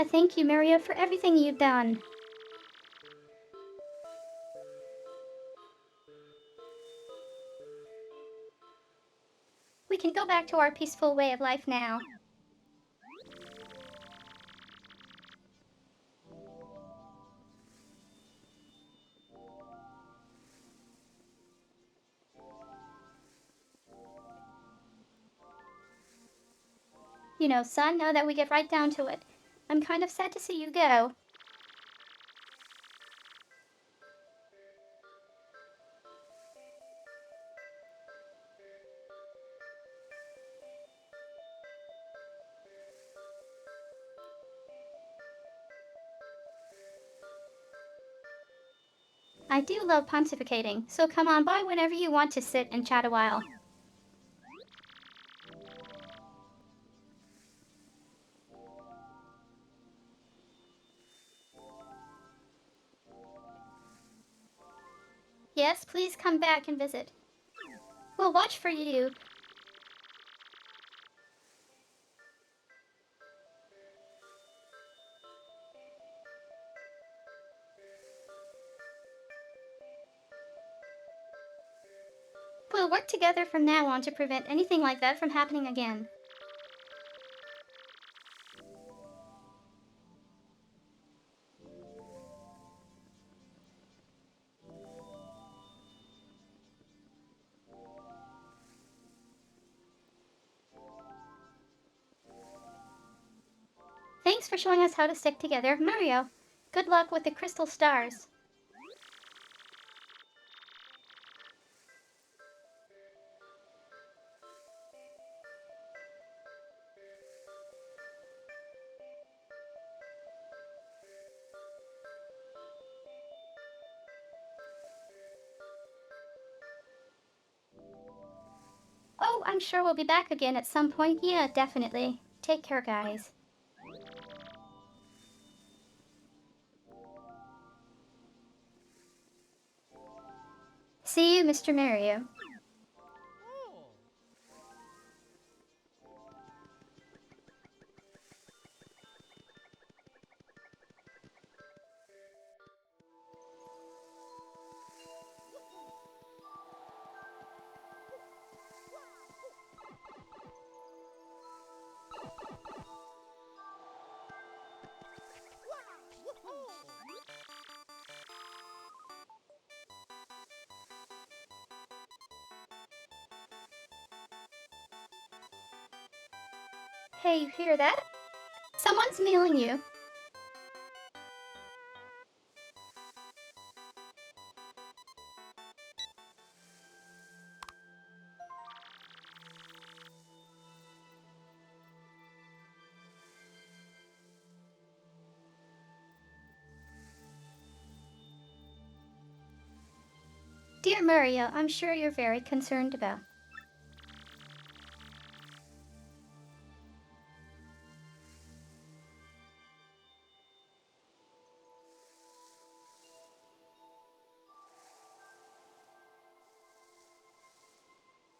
I thank you, Mario, for everything you've done. We can go back to our peaceful way of life now. You know, son, now that we get right down to it, I'm kind of sad to see you go. I do love pontificating, so come on by whenever you want to sit and chat a while. Yes, please come back and visit. We'll watch for you. We'll work together from now on to prevent anything like that from happening again. Thanks for showing us how to stick together, Mario. Good luck with the crystal stars. Oh, I'm sure we'll be back again at some point. Yeah, definitely. Take care, guys. See you, Mr. Mario. Hey, you hear that? Someone's mailing you. Dear Mario, I'm sure you're very concerned about.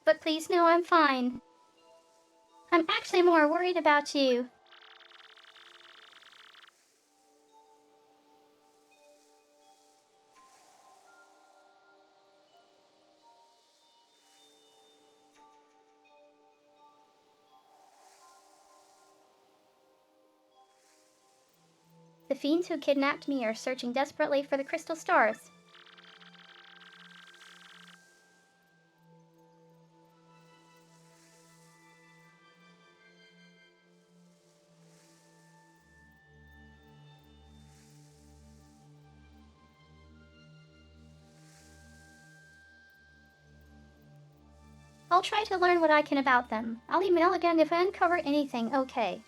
But please know I'm fine. I'm actually more worried about you. The fiends who kidnapped me are searching desperately for the crystal stars. I'll try to learn what I can about them. I'll email again if I uncover anything, okay?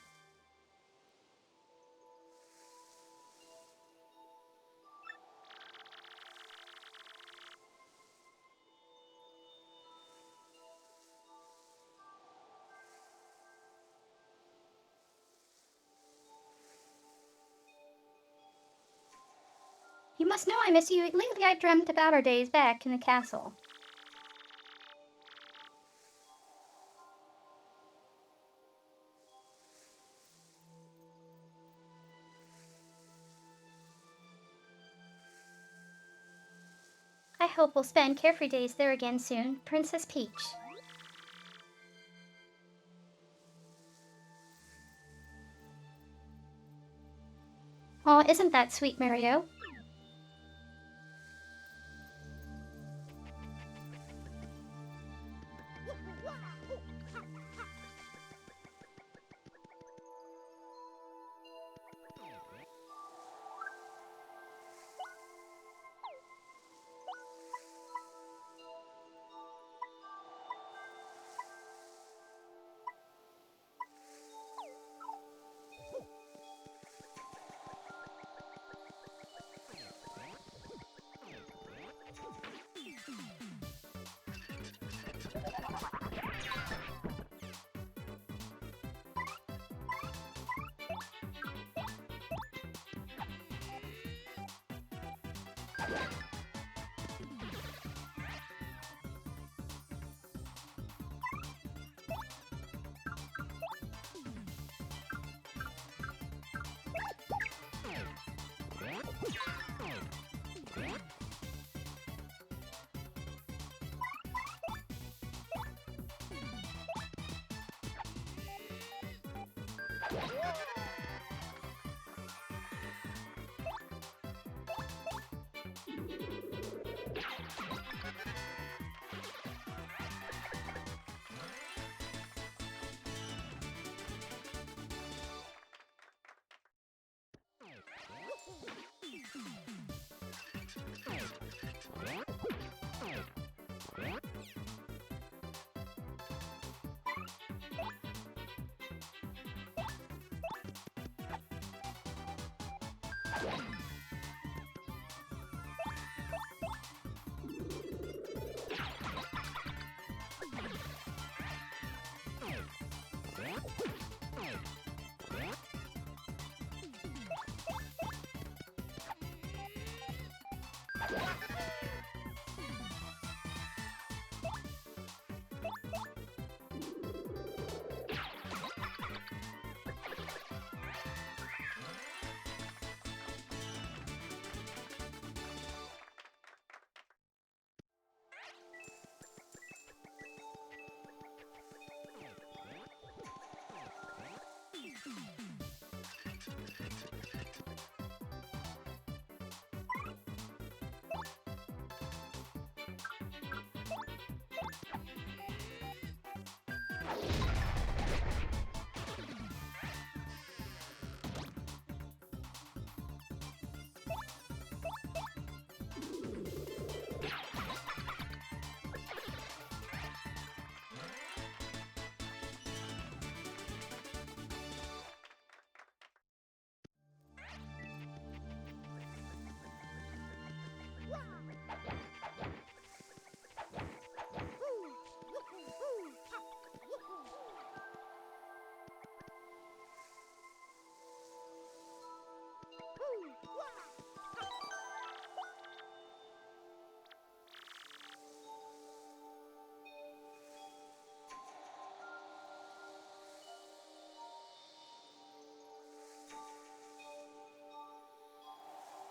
You must know I miss you. Lately I've dreamt about our days back in the castle. I hope we'll spend carefree days there again soon. Princess Peach. Aw, isn't that sweet, Mario?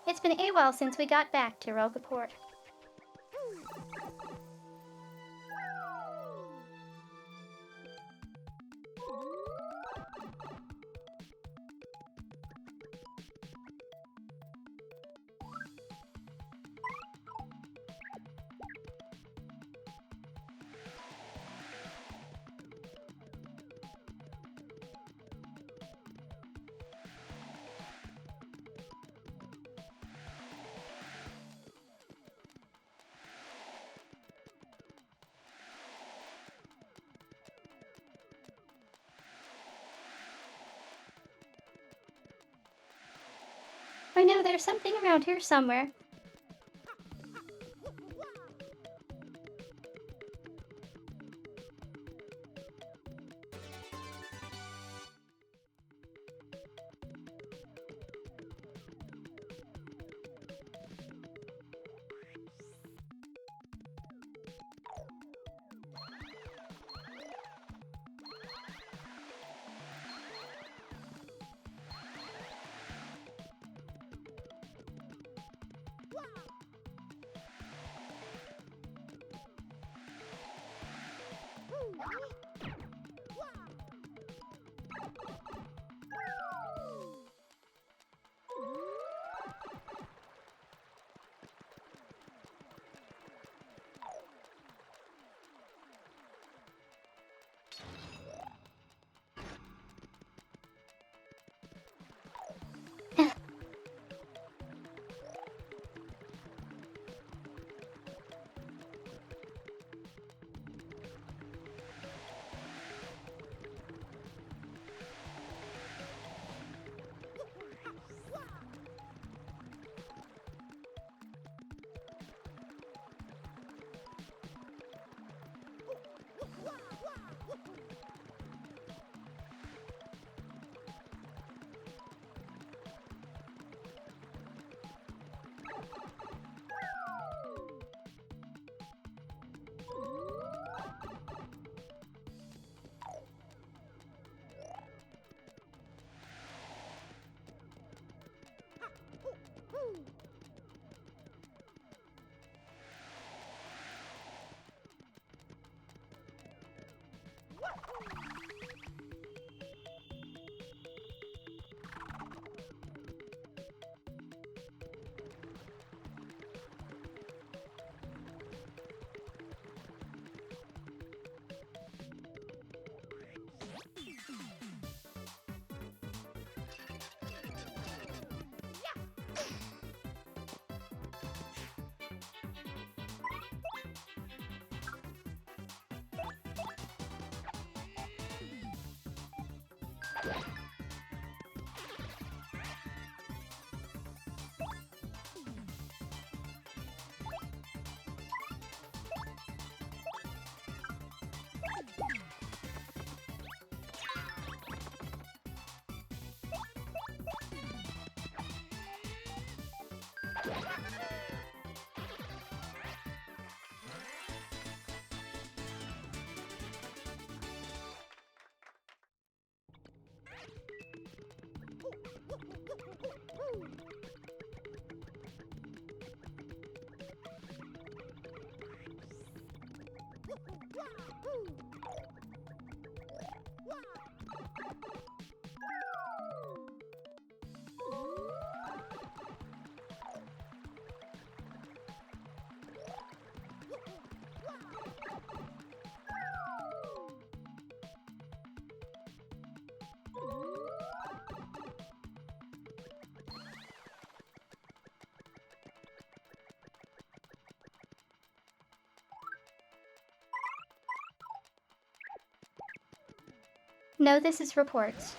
It's been a while since we got back to Rogaport. I know there's something around here somewhere. No, this is reports.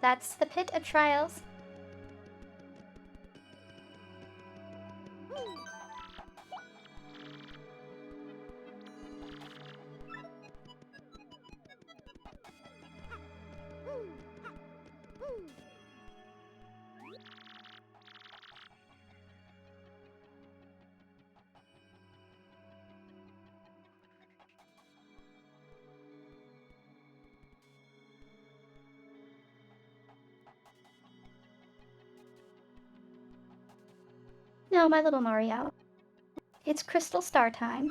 That's the Pit of Trials. No, my little Mario. It's Crystal Star time.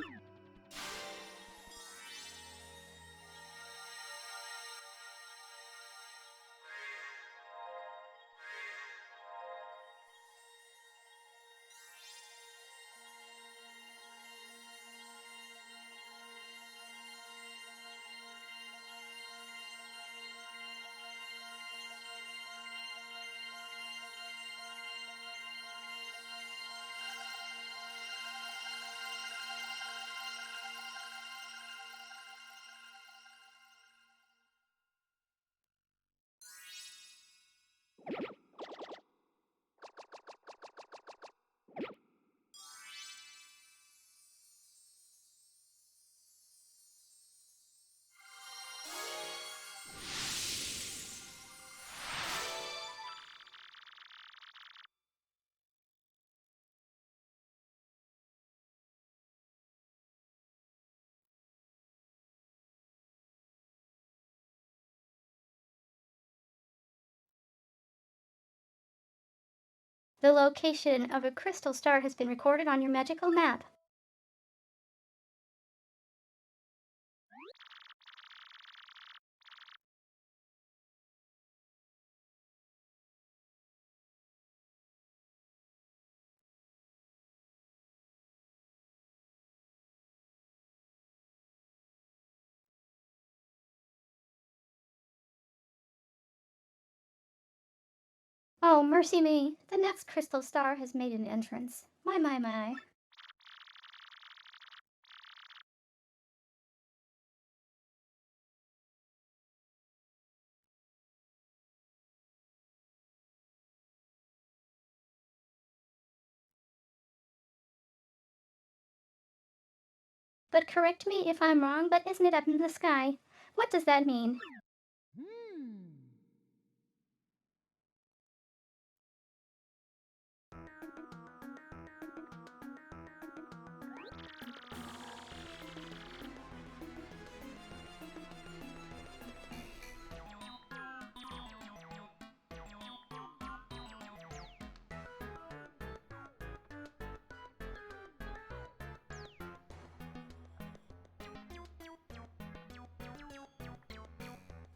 The location of a crystal star has been recorded on your magical map. Oh, mercy me. The next crystal star has made an entrance. My. But correct me if I'm wrong, but isn't it up in the sky? What does that mean?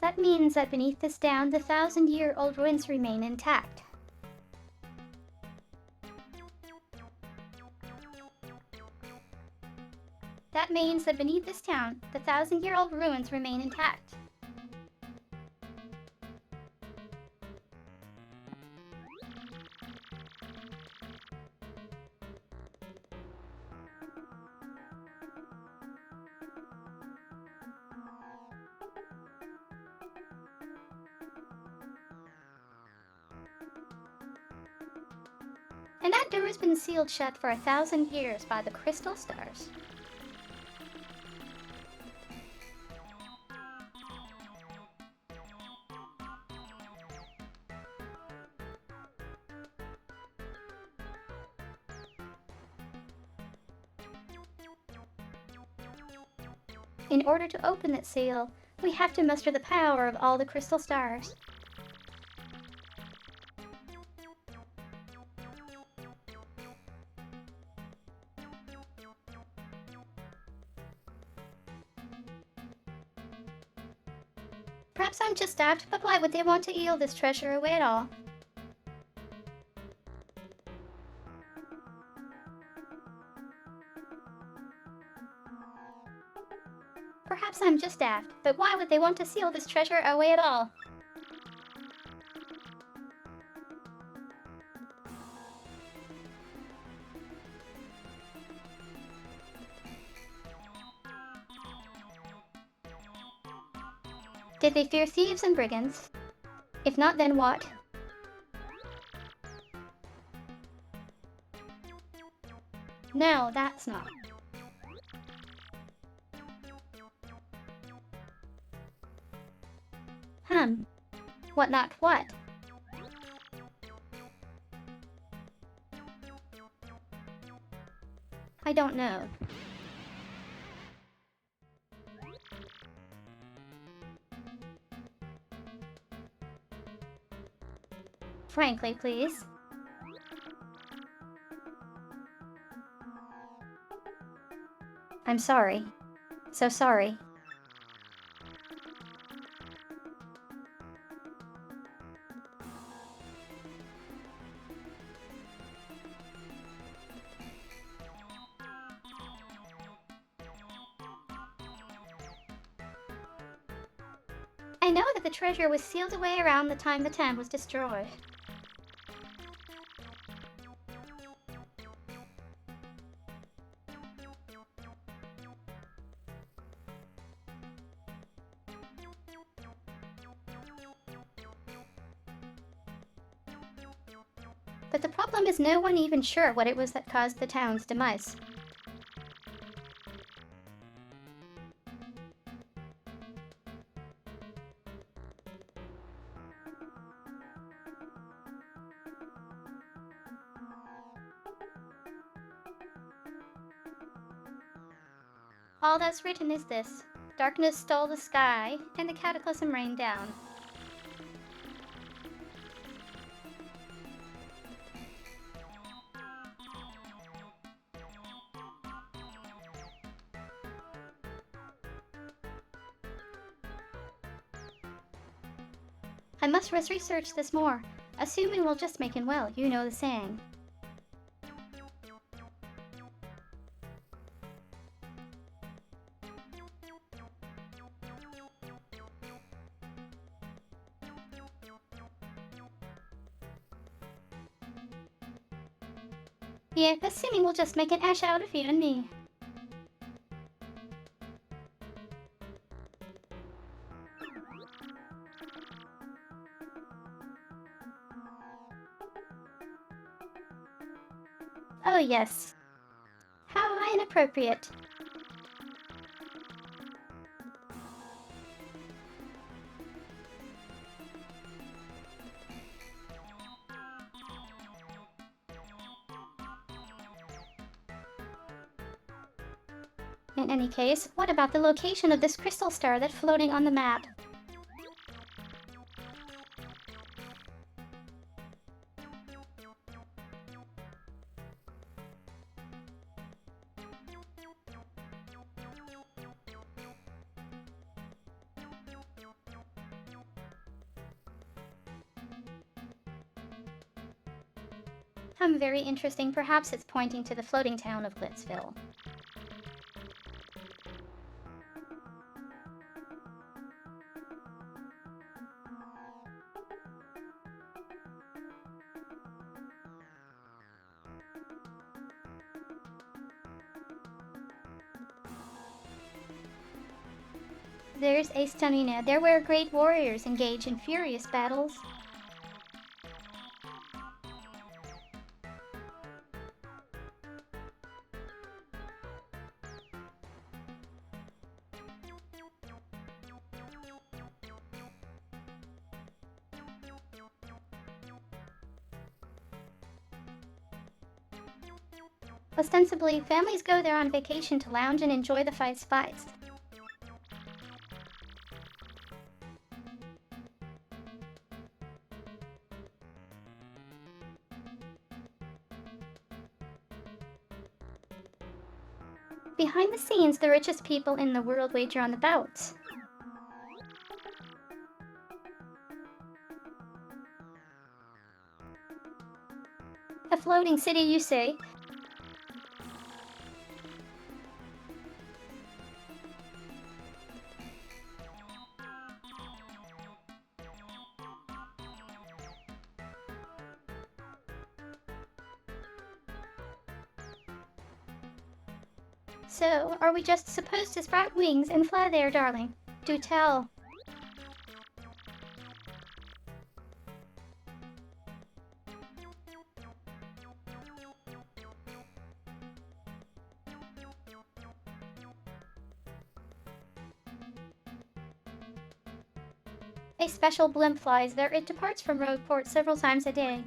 That means that beneath this down, the 1,000-year-old ruins remain intact. That means that beneath this town, the 1,000-year-old ruins remain intact. And that door has been sealed shut for 1,000 years by the crystal stars. In order to open that seal, we have to muster the power of all the crystal stars. Perhaps I'm just daft, but why would they want to eel this treasure away at all? Perhaps I'm just daft, but why would they want to seal this treasure away at all? Did they fear thieves and brigands? If not, then what? No, that's not. What not what? I don't know. Frankly, please. I'm sorry. So sorry. I know that the treasure was sealed away around the time the town was destroyed. But the problem is no one even sure what it was that caused the town's demise. All that's written is this: darkness stole the sky, and the cataclysm rained down. I must research this more. Assuming we'll just making well, you know the saying. Yeah, assuming we'll just make an ash out of you and me. Oh yes. How inappropriate. In any case, what about the location of this crystal star that's floating on the map? Very interesting. Perhaps it's pointing to the floating town of Glitzville. There's a stunning ad there where great warriors engage in furious battles. Ostensibly, families go there on vacation to lounge and enjoy the fights. Behind the scenes, the richest people in the world wager on the bouts. A floating city, you say? So, are we just supposed to sprout wings and fly there, darling? Do tell. A special blimp flies there. It departs from Rogueport several times a day.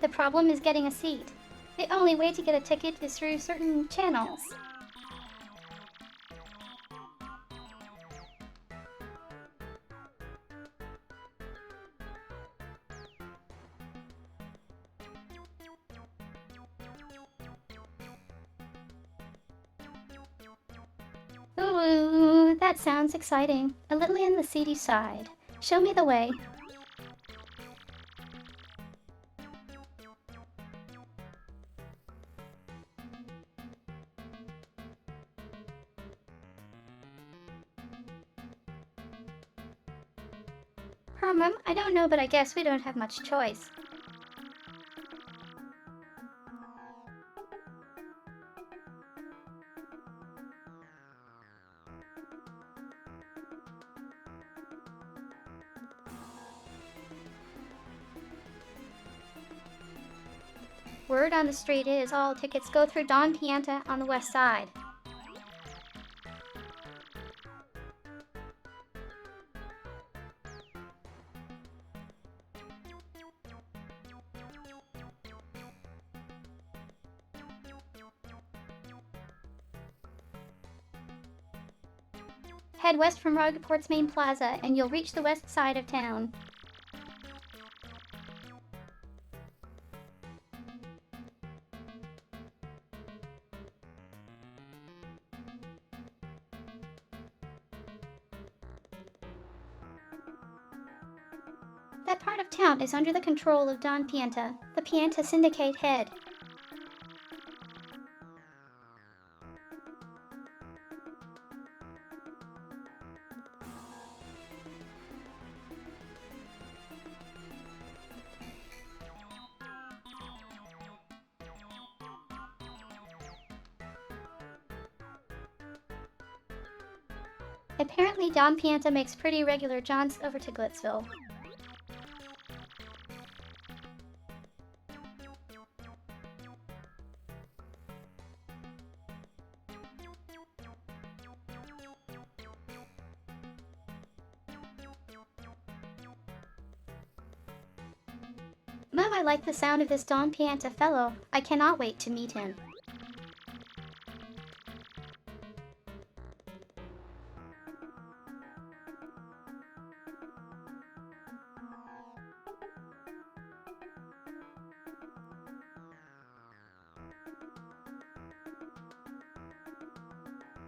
The problem is getting a seat. The only way to get a ticket is through certain channels. Ooh, that sounds exciting. A little on the seedy side. Show me the way. I don't know, but I guess we don't have much choice. Word on the street is all tickets go through Don Pianta on the west side. Head west from Rugport's main plaza, and you'll reach the west side of town. That part of town is under the control of Don Pianta, the Pianta Syndicate head. Apparently, Don Pianta makes pretty regular jaunts over to Glitzville. Mom, I like the sound of this Don Pianta fellow. I cannot wait to meet him.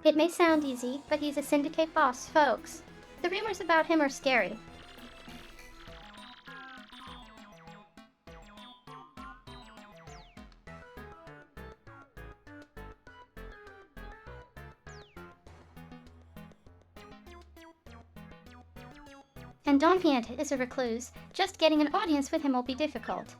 It may sound easy, but he's a syndicate boss, folks. The rumors about him are scary. And Don Pianta is a recluse. Just getting an audience with him will be difficult.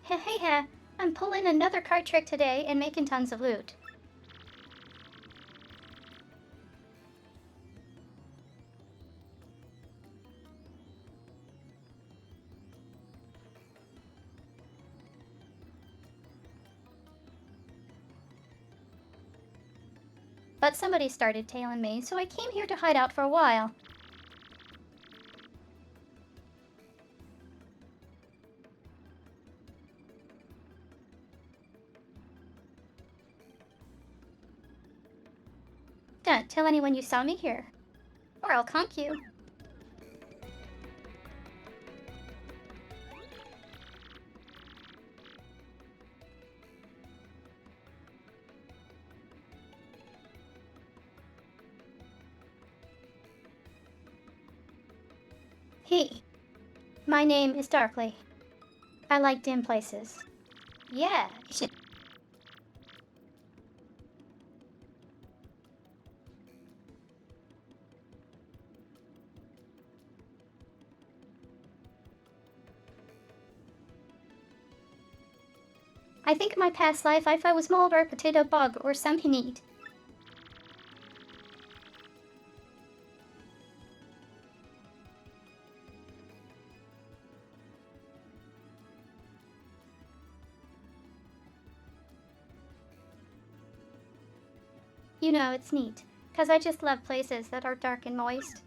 Hey, I'm pulling another card trick today and making tons of loot. But somebody started tailing me, so I came here to hide out for a while. Don't tell anyone you saw me here, or I'll conk you. My name is Darkly. I like dim places. Yeah, you should. I think in my past life I was mold or a potato bug or something neat. You know, it's neat, 'cause I just love places that are dark and moist.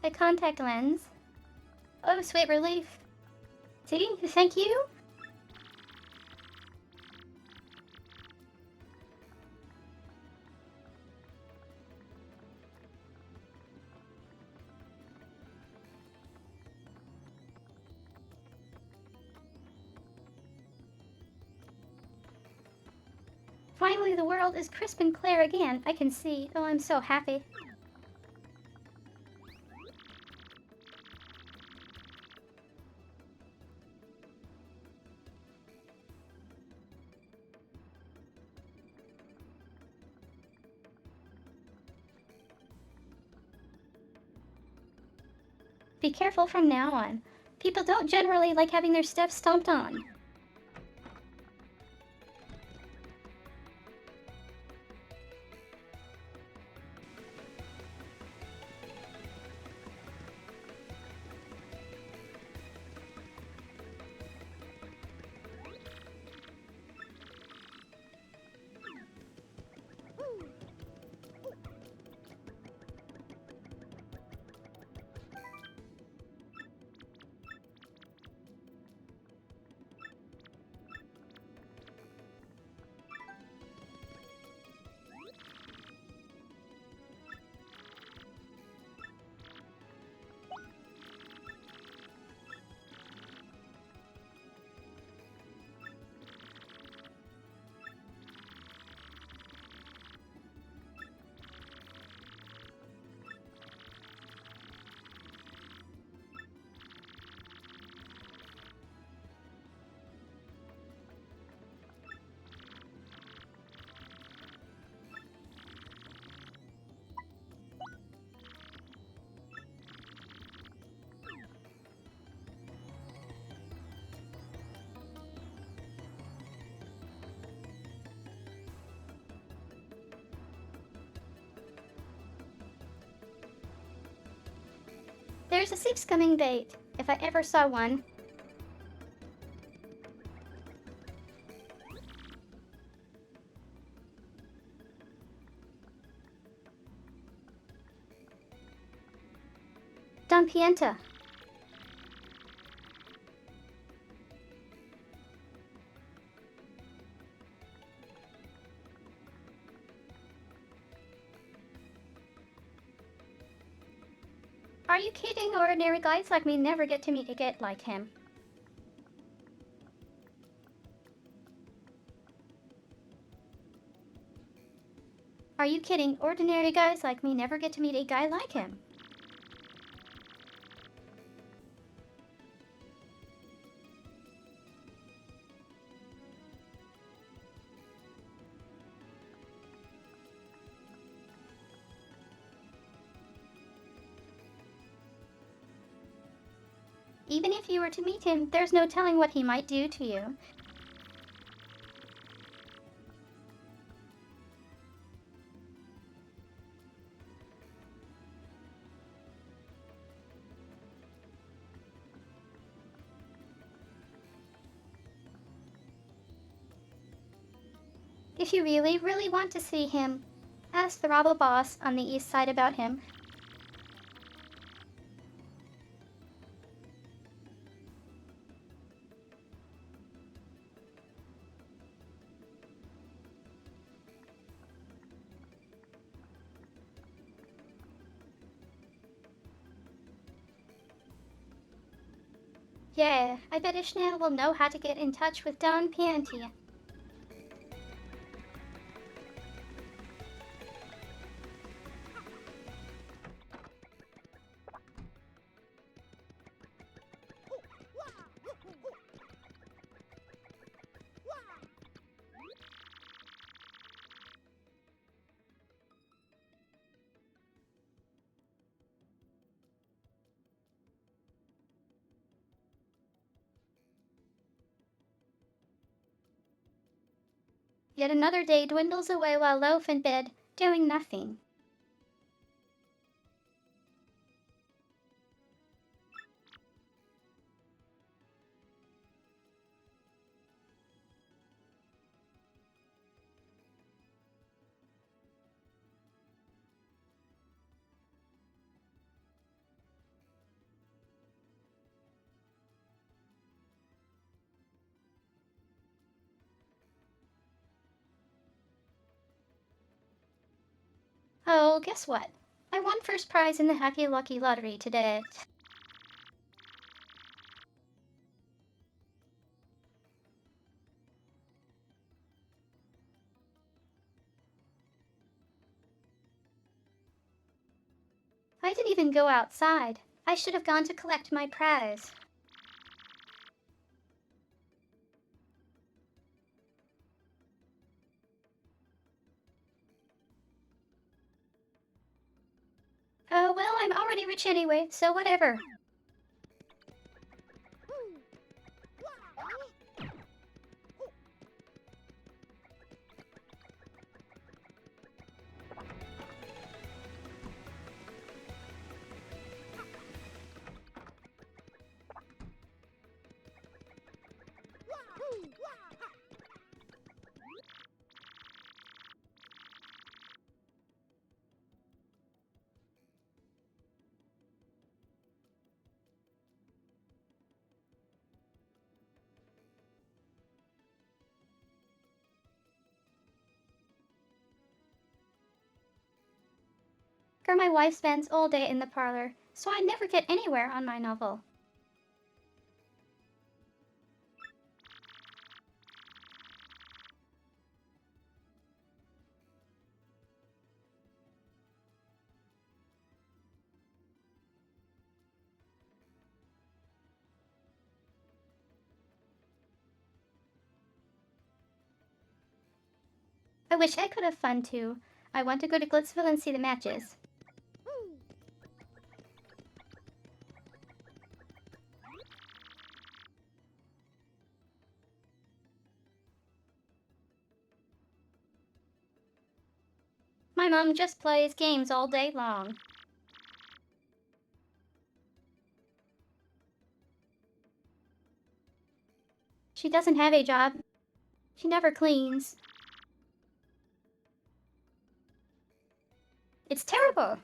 A contact lens. Oh, sweet relief. See? Thank you. Finally, the world is crisp and clear again. I can see. Oh, I'm so happy. Be careful from now on. People don't generally like having their steps stomped on. There's a sea scumming bait, if I ever saw one. Don Pienta. Are you kidding? Ordinary guys like me never get to meet a get like him. Are you kidding? Ordinary guys like me never get to meet a guy like him. Even if you were to meet him, there's no telling what he might do to you. If you really, really want to see him, ask the Robbo boss on the east side about him. Yeah, I bet Ishmael will know how to get in touch with Don Pianti. Yet another day dwindles away while Loaf in bed, doing nothing. Oh, guess what? I won first prize in the Happy Lucky Lottery today. I didn't even go outside. I should have gone to collect my prize. Oh, well, I'm already rich anyway, so whatever. For my wife spends all day in the parlor, so I never get anywhere on my novel. I wish I could have fun too. I want to go to Glitzville and see the matches. My mom just plays games all day long. She doesn't have a job. She never cleans. It's terrible.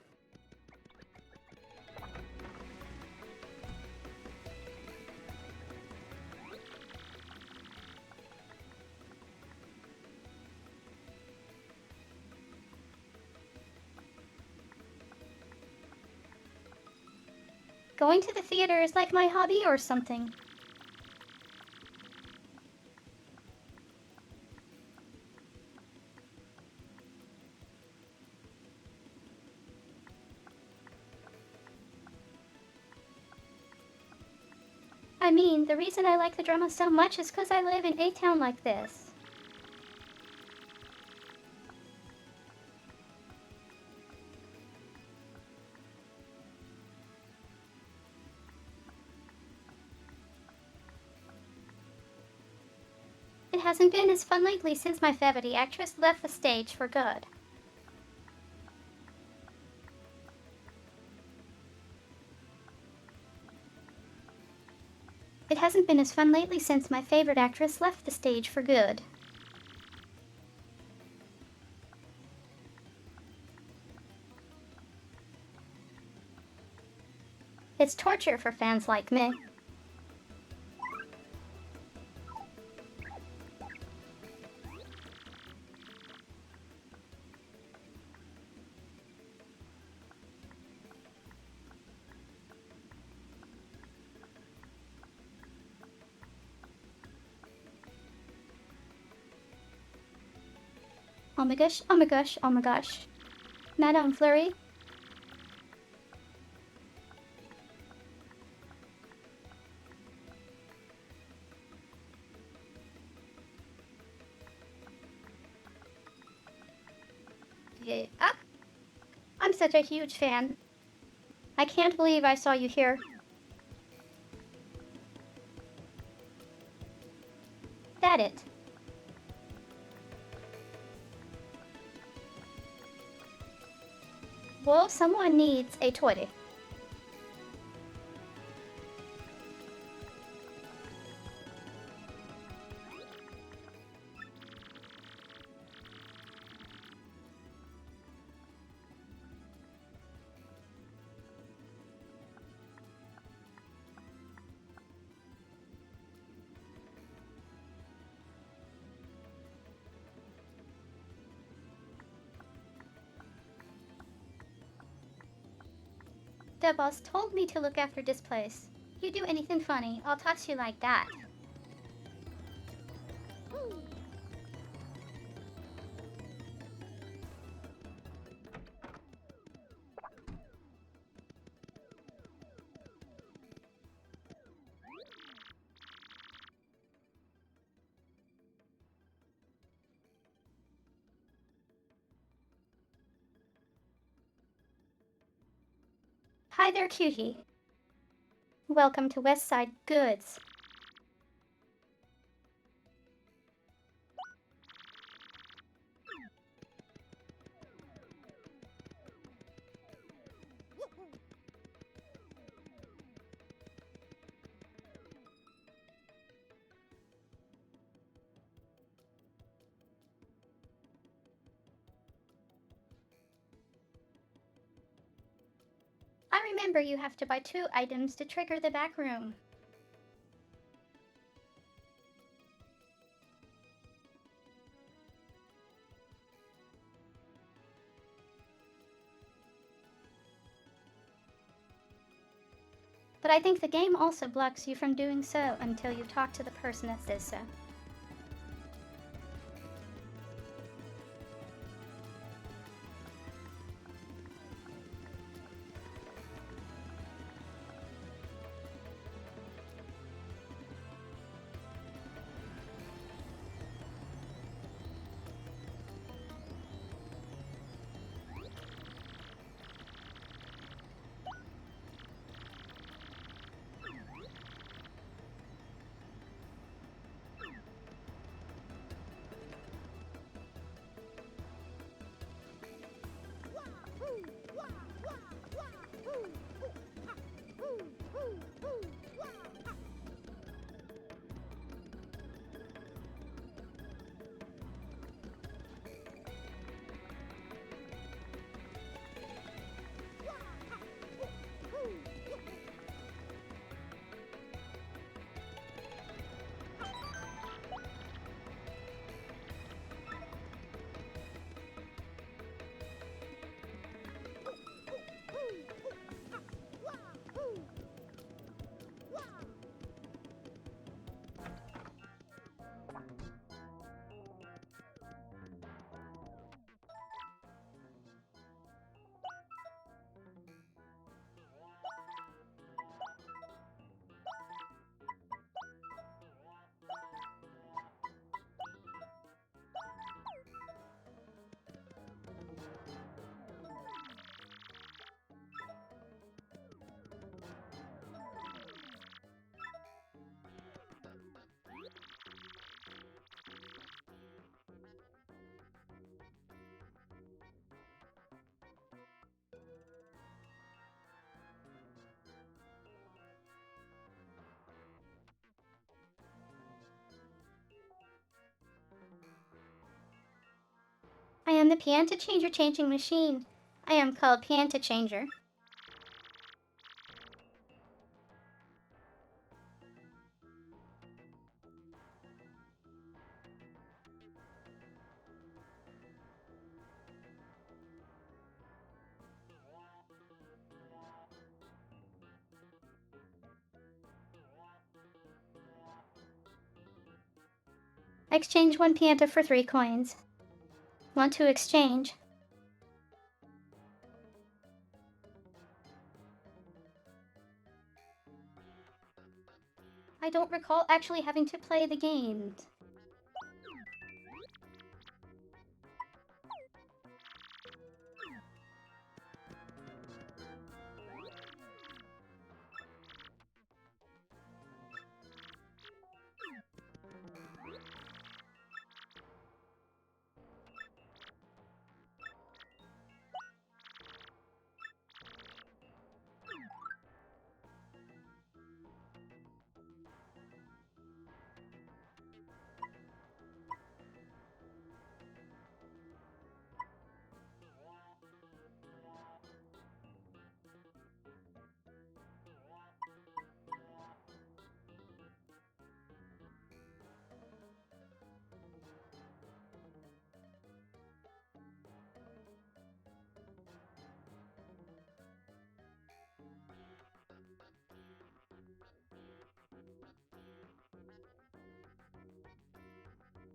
Going to the theater is like my hobby or something. I mean, the reason I like the drama so much is 'cause I live in a town like this. It hasn't been as fun lately since my favorite actress left the stage for good. It hasn't been as fun lately since my favorite actress left the stage for good. It's torture for fans like me. Oh my gosh, oh my gosh, oh my gosh. Madame Fleury? Yeah. Ah, I'm such a huge fan. I can't believe I saw you here. That it. Well, someone needs a toilet. The boss told me to look after this place. You do anything funny, I'll toss you like that. Hi there, cutie. Welcome to Westside Goods. I remember you have to buy 2 items to trigger the back room. But I think the game also blocks you from doing so until you talk to the person that says so. I am the Pianta Changer changing machine. I am called Pianta Changer. Exchange 1 Pianta for 3 coins. Want to exchange? I don't recall actually having to play the games.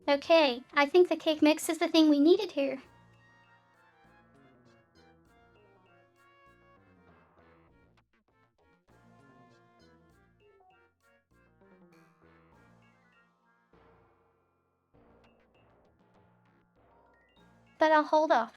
Okay, I think the cake mix is the thing we needed here. But I'll hold off.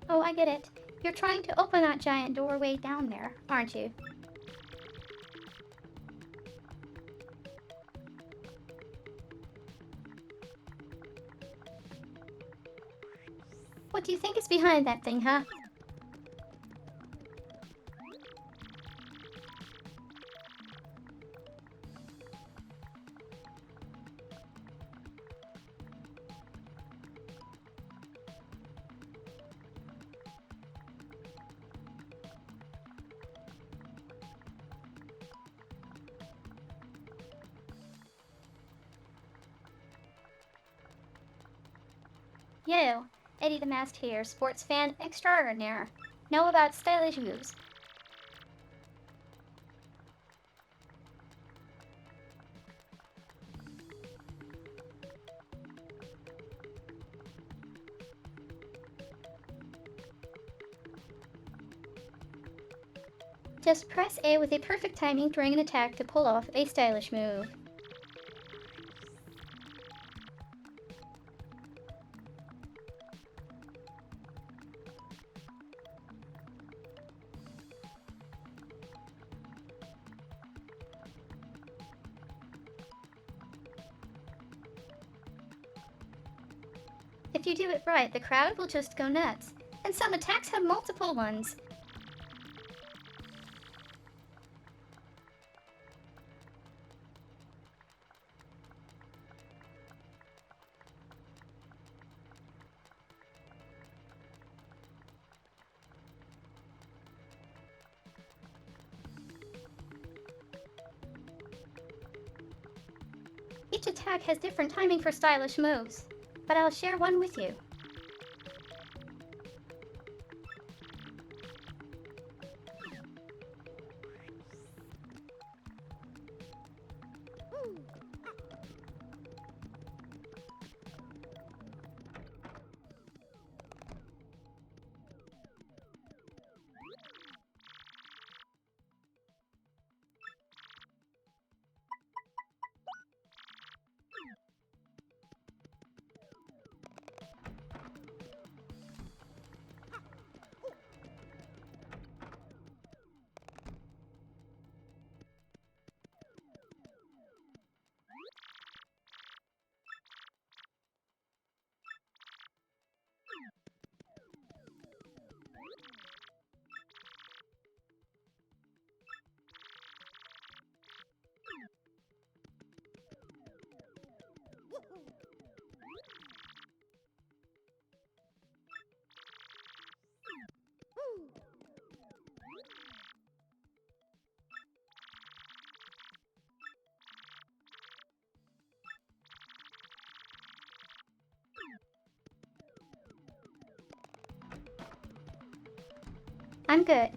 Oh, I get it. You're trying to open that giant doorway down there, aren't you? What do you think is behind that thing, huh? Yo, Eddie the Masked here, sports fan extraordinaire. Know about stylish moves. Just press A with a perfect timing during an attack to pull off a stylish move. If you do it right, the crowd will just go nuts. And some attacks have multiple ones. Each attack has different timing for stylish moves. but I'll share one with you. I'm good.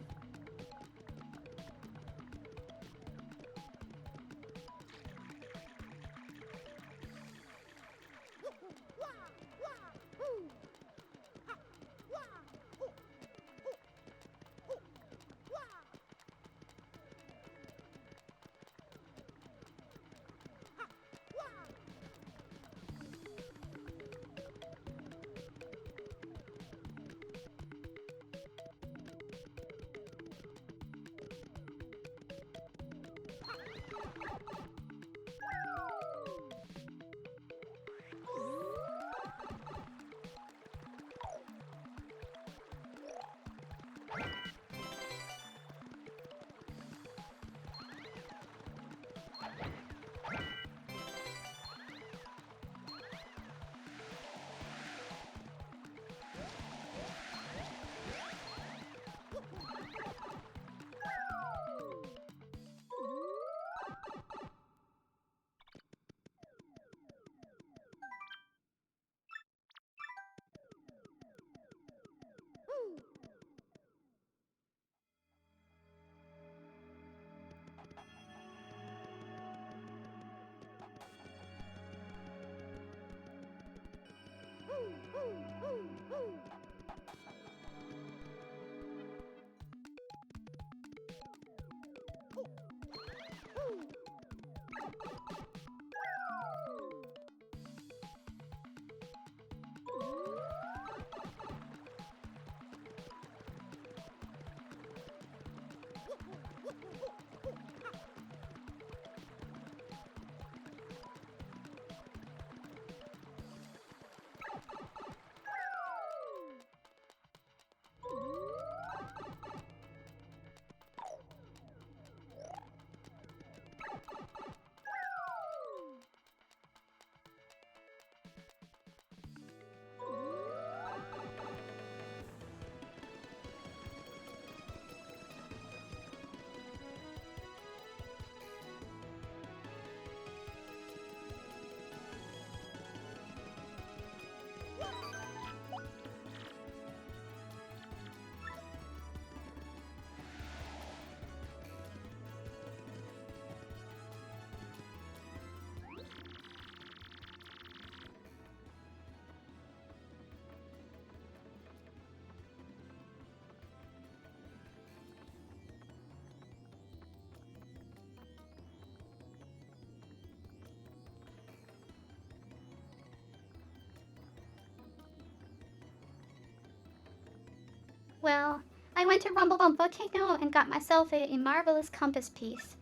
Well, I went to Rumblebump Volcano and got myself a marvelous compass piece.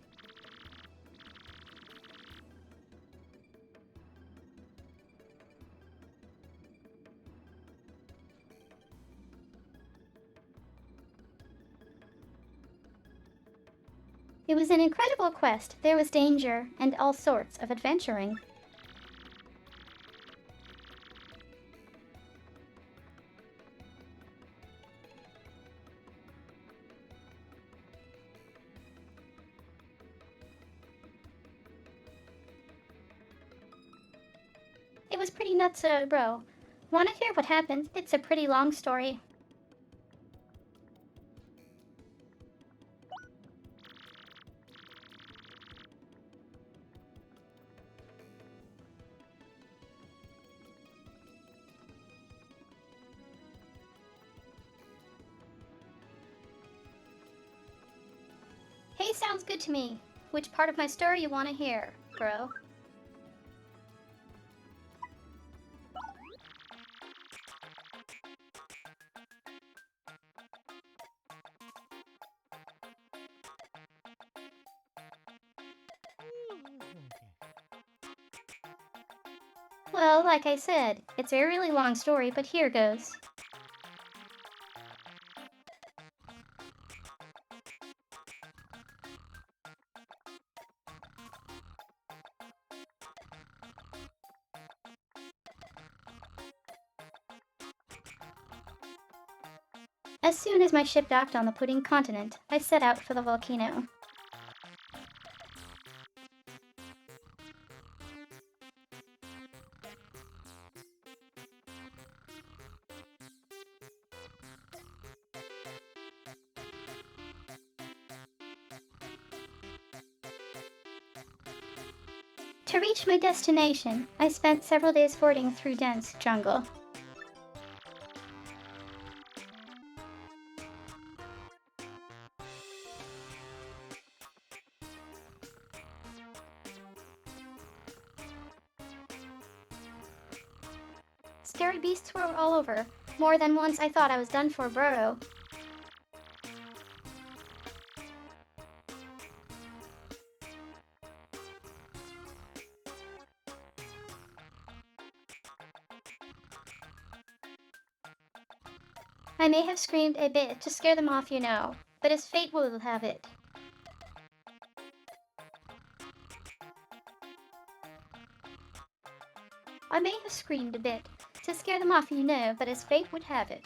It was an incredible quest. There was danger and all sorts of adventuring. It was pretty nuts, bro. Wanna hear what happened? It's a pretty long story. Hey, sounds good to me. Which part of my story you wanna hear, bro? Well, like I said, it's a really long story, but here goes. As soon as my ship docked on the Pudding continent, I set out for the volcano. To reach my destination, I spent several days fording through dense jungle. Scary beasts were all over. More than once I thought I was done for, bro. I may have screamed a bit to scare them off, but as fate will have it. I may have screamed a bit to scare them off, but as fate would have it.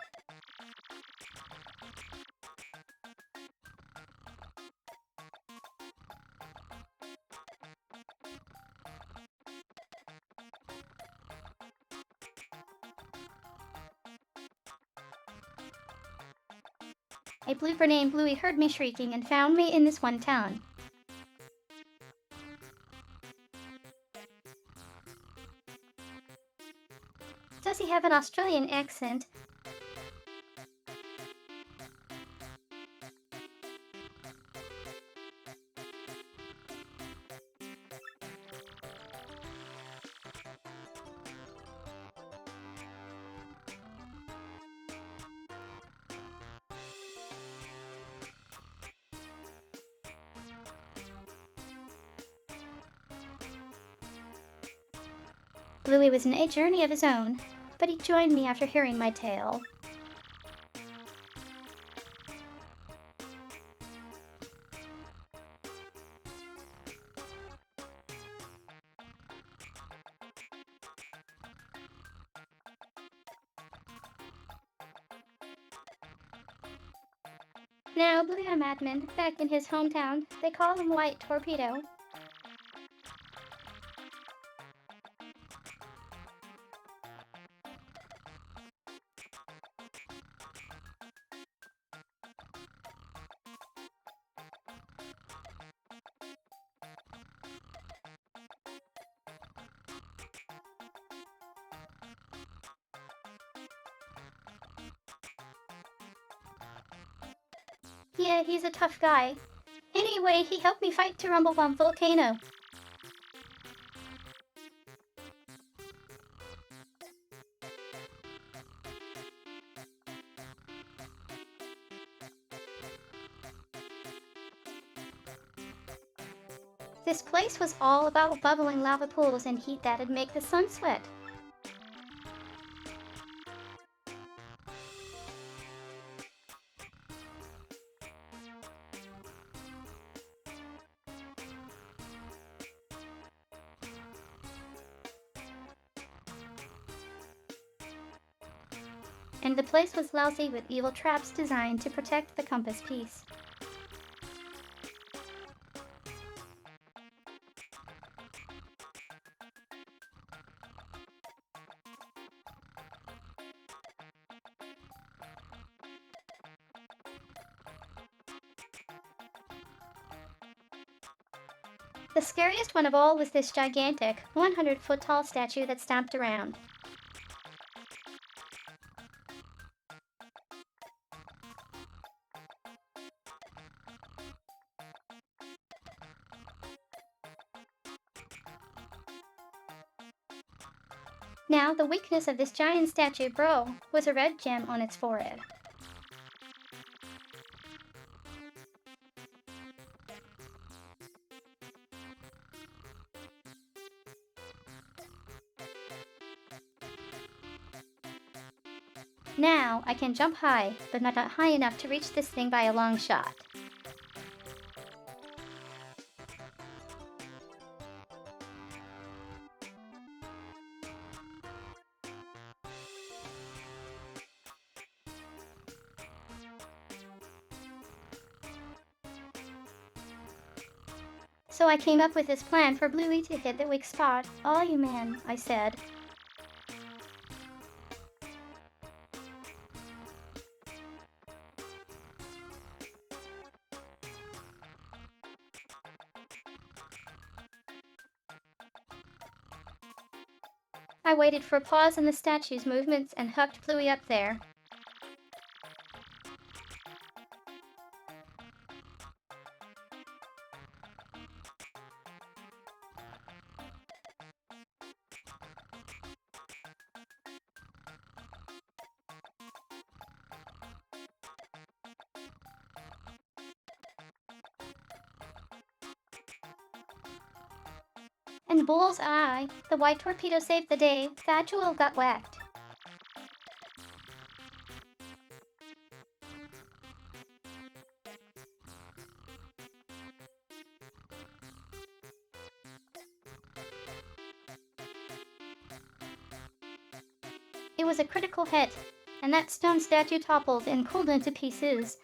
A blooper named Bluey heard me shrieking and found me in this one town. Does he have an Australian accent? Bluey was in a journey of his own, but he joined me after hearing my tale. Now, Bluey a madman, back in his hometown, they call him White Torpedo. Yeah, he's a tough guy. Anyway, he helped me fight to Rumblebump Volcano. This place was all about bubbling lava pools and heat that'd make the sun sweat. And the place was lousy with evil traps designed to protect the compass piece. The scariest one of all was this gigantic, 100-foot tall statue that stomped around. Now, the weakness of this giant statue, bro, was a red gem on its forehead. Now, I can jump high, but not high enough to reach this thing by a long shot. So I came up with this plan for Bluey to hit the weak spot. "All you, man," I said. I waited for a pause in the statue's movements and hooked Bluey up there. And bull's eye, the white torpedo saved the day. Fat Jewel got whacked. It was a critical hit, and that stone statue toppled and cooled into pieces.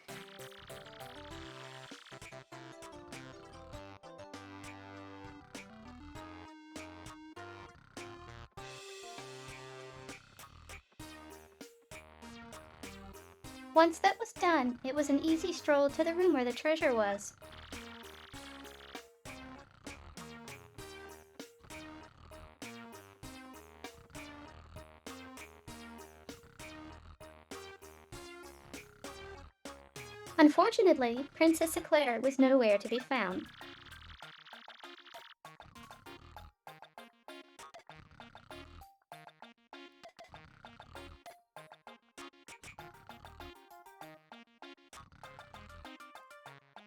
Once that was done, it was an easy stroll to the room where the treasure was. Unfortunately, Princess Eclair was nowhere to be found.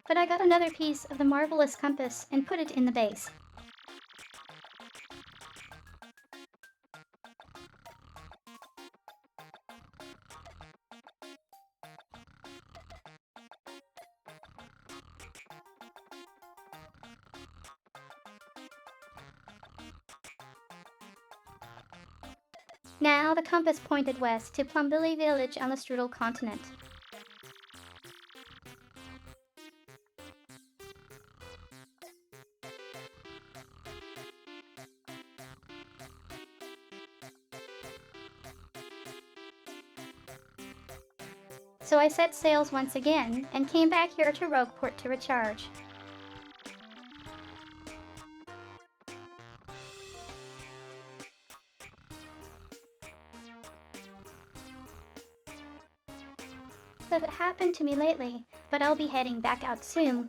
But I got another piece of the marvelous compass and put it in the base. Now the compass pointed west to Plumbilly Village on the Strudel continent. So I set sails once again and came back here to Rogueport to recharge. That happened to me lately, but I'll be heading back out soon.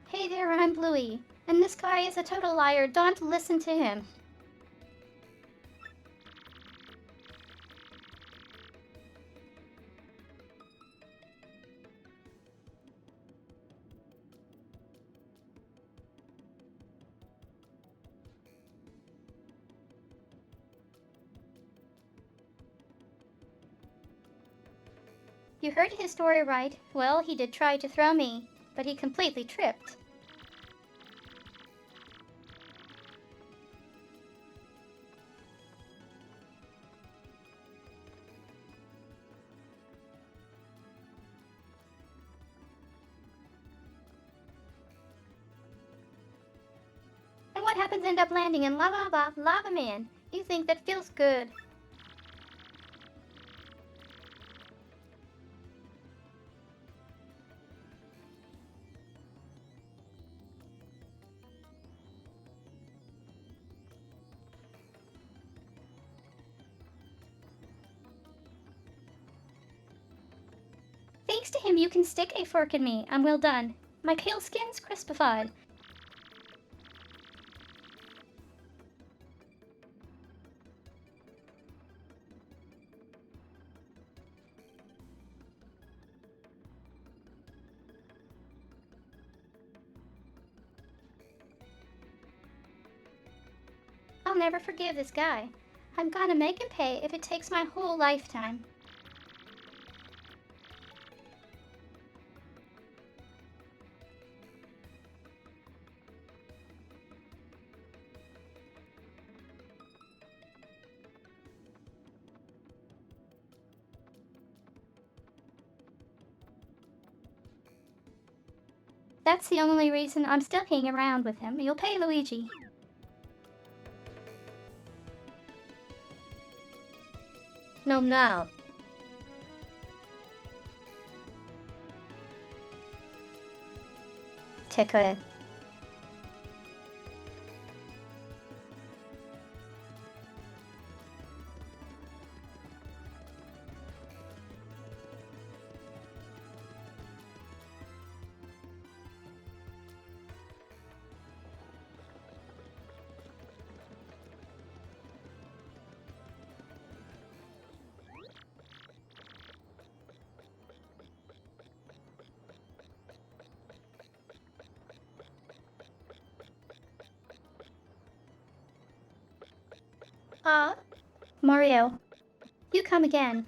Hey there, I'm Bluey, and this guy is a total liar. Don't listen to him. You heard his story right. Well, he did try to throw me, but he completely tripped. And what happens end up landing in Lava Man? You think that feels good. Thanks to him, you can stick a fork in me. I'm well done. My pale skin's crispified. I'll never forgive this guy. I'm gonna make him pay if it takes my whole lifetime. That's the only reason I'm still hanging around with him. You'll pay, Luigi. No, no. Tickle. Mario, you come again.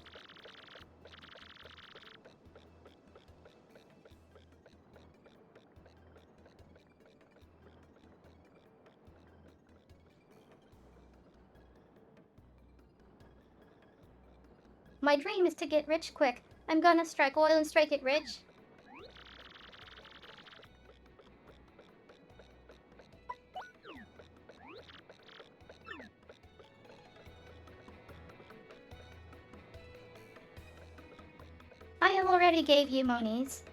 My dream is to get rich quick. I'm gonna strike oil and strike it rich. I have already gave you monies.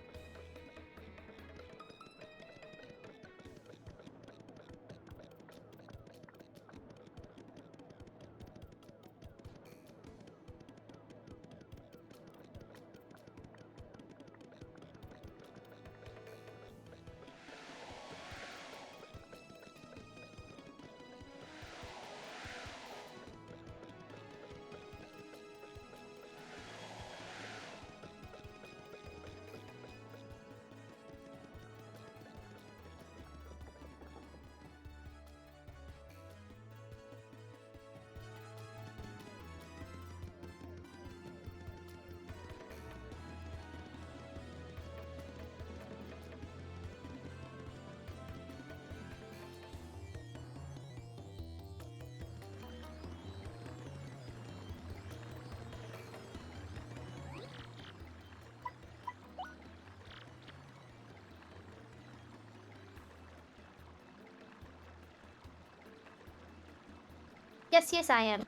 Yes, I am.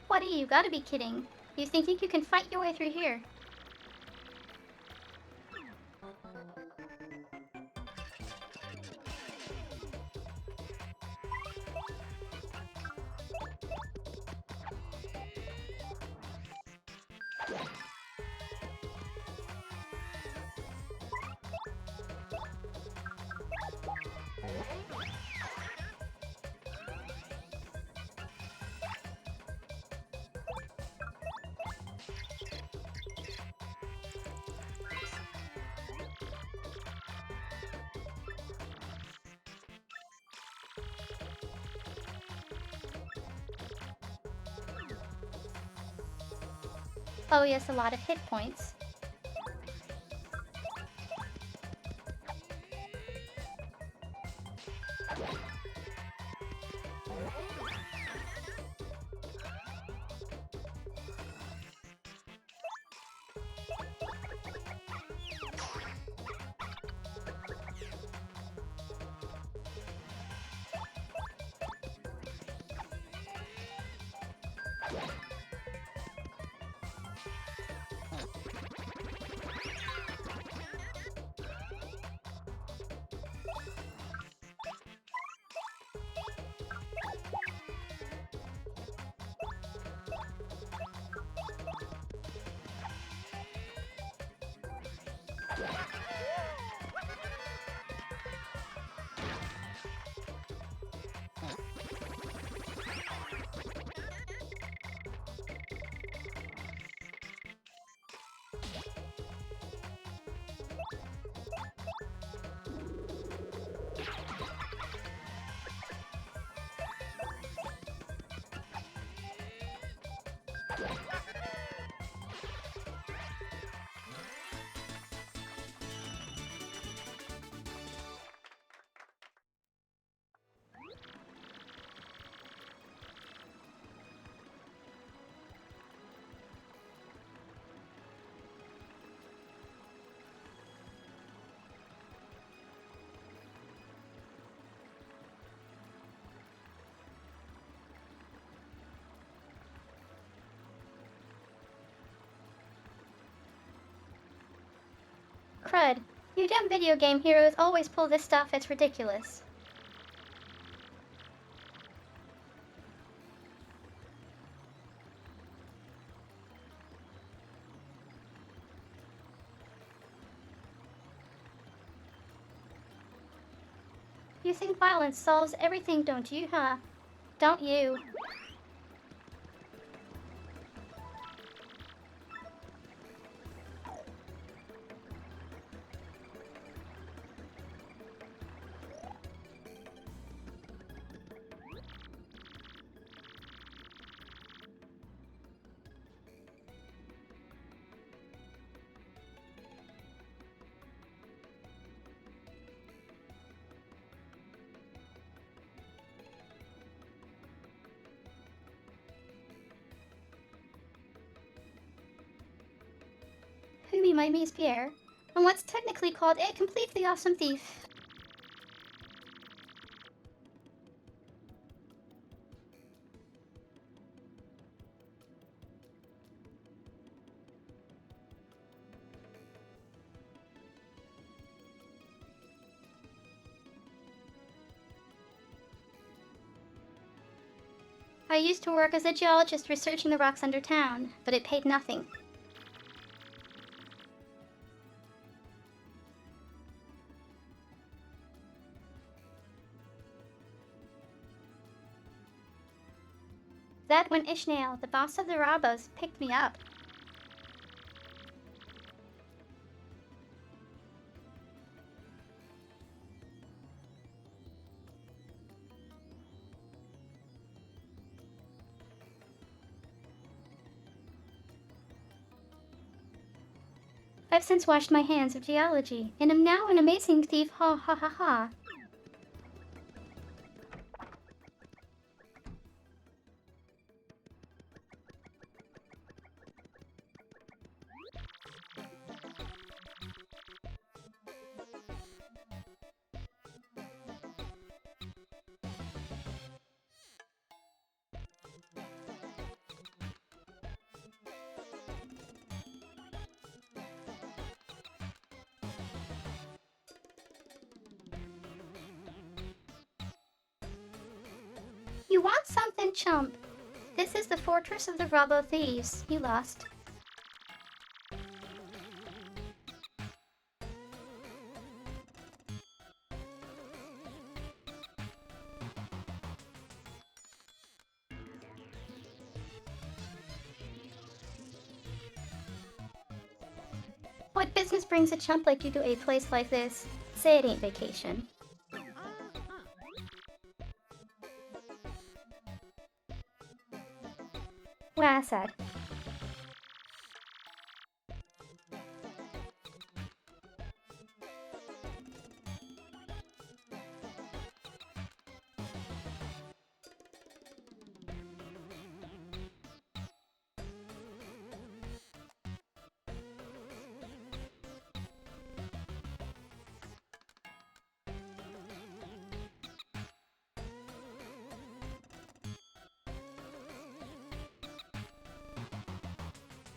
What are you? Gotta be kidding. You think you can fight your way through here? Oh yes, a lot of hit points. Crud. You dumb video game heroes always pull this stuff, it's ridiculous. You think violence solves everything, don't you, huh? Don't you? Who my name is Pierre, and what's technically called a completely awesome thief. I used to work as a geologist researching the rocks under town, but it paid nothing. That when Ishmael, the boss of the Rabos, picked me up. I've since washed my hands of geology, and am now an amazing thief, ha ha ha ha. You want something, chump? This is the fortress of the Rabo thieves. You lost. What business brings a chump like you to a place like this? Say it ain't vacation. Well, sad.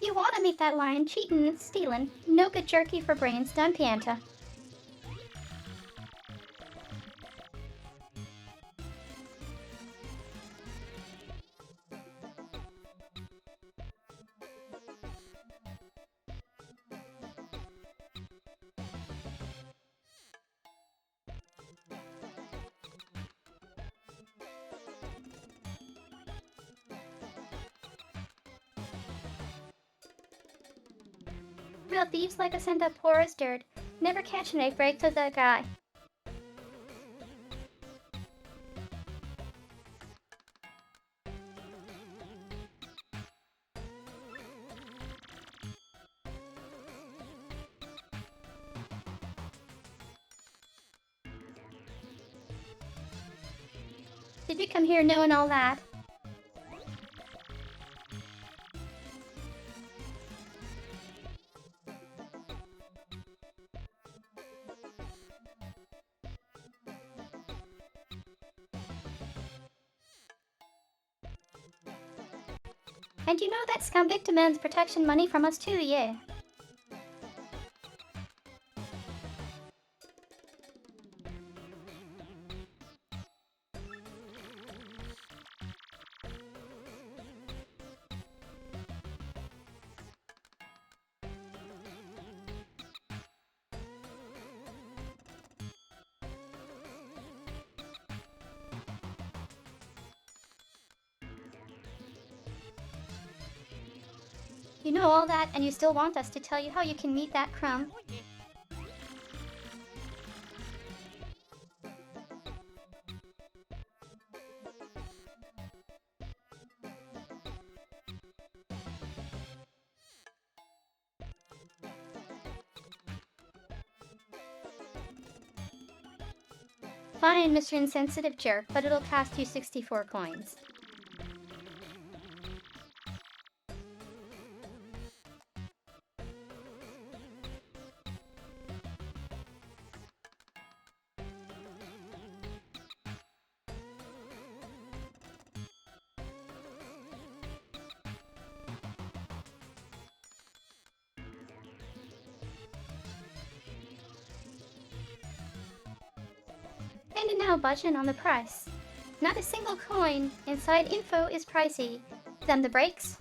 You wanna meet that lion cheatin', stealin', no good jerky for brains, done pianta. Real thieves like us end up poor as dirt. Never catch an egg break to that guy. Did you come here knowing all that? And you know that scumvic demands protection money from us too, yeah. You know all that, and you still want us to tell you how you can meet that crumb. Fine, Mr. Insensitive Jerk, but it'll cost you 64 coins. And now budging on the price. Not a single coin. Inside info is pricey. Them the breaks?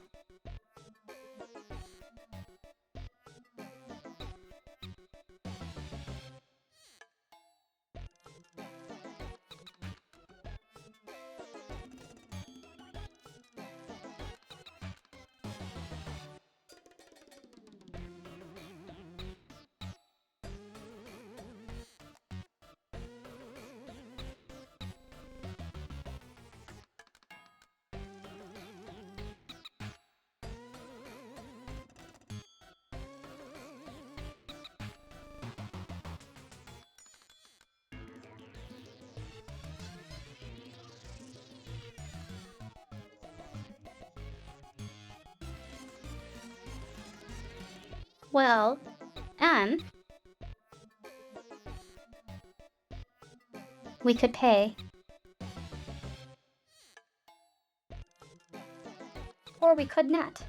Well, we could pay. Or we could not.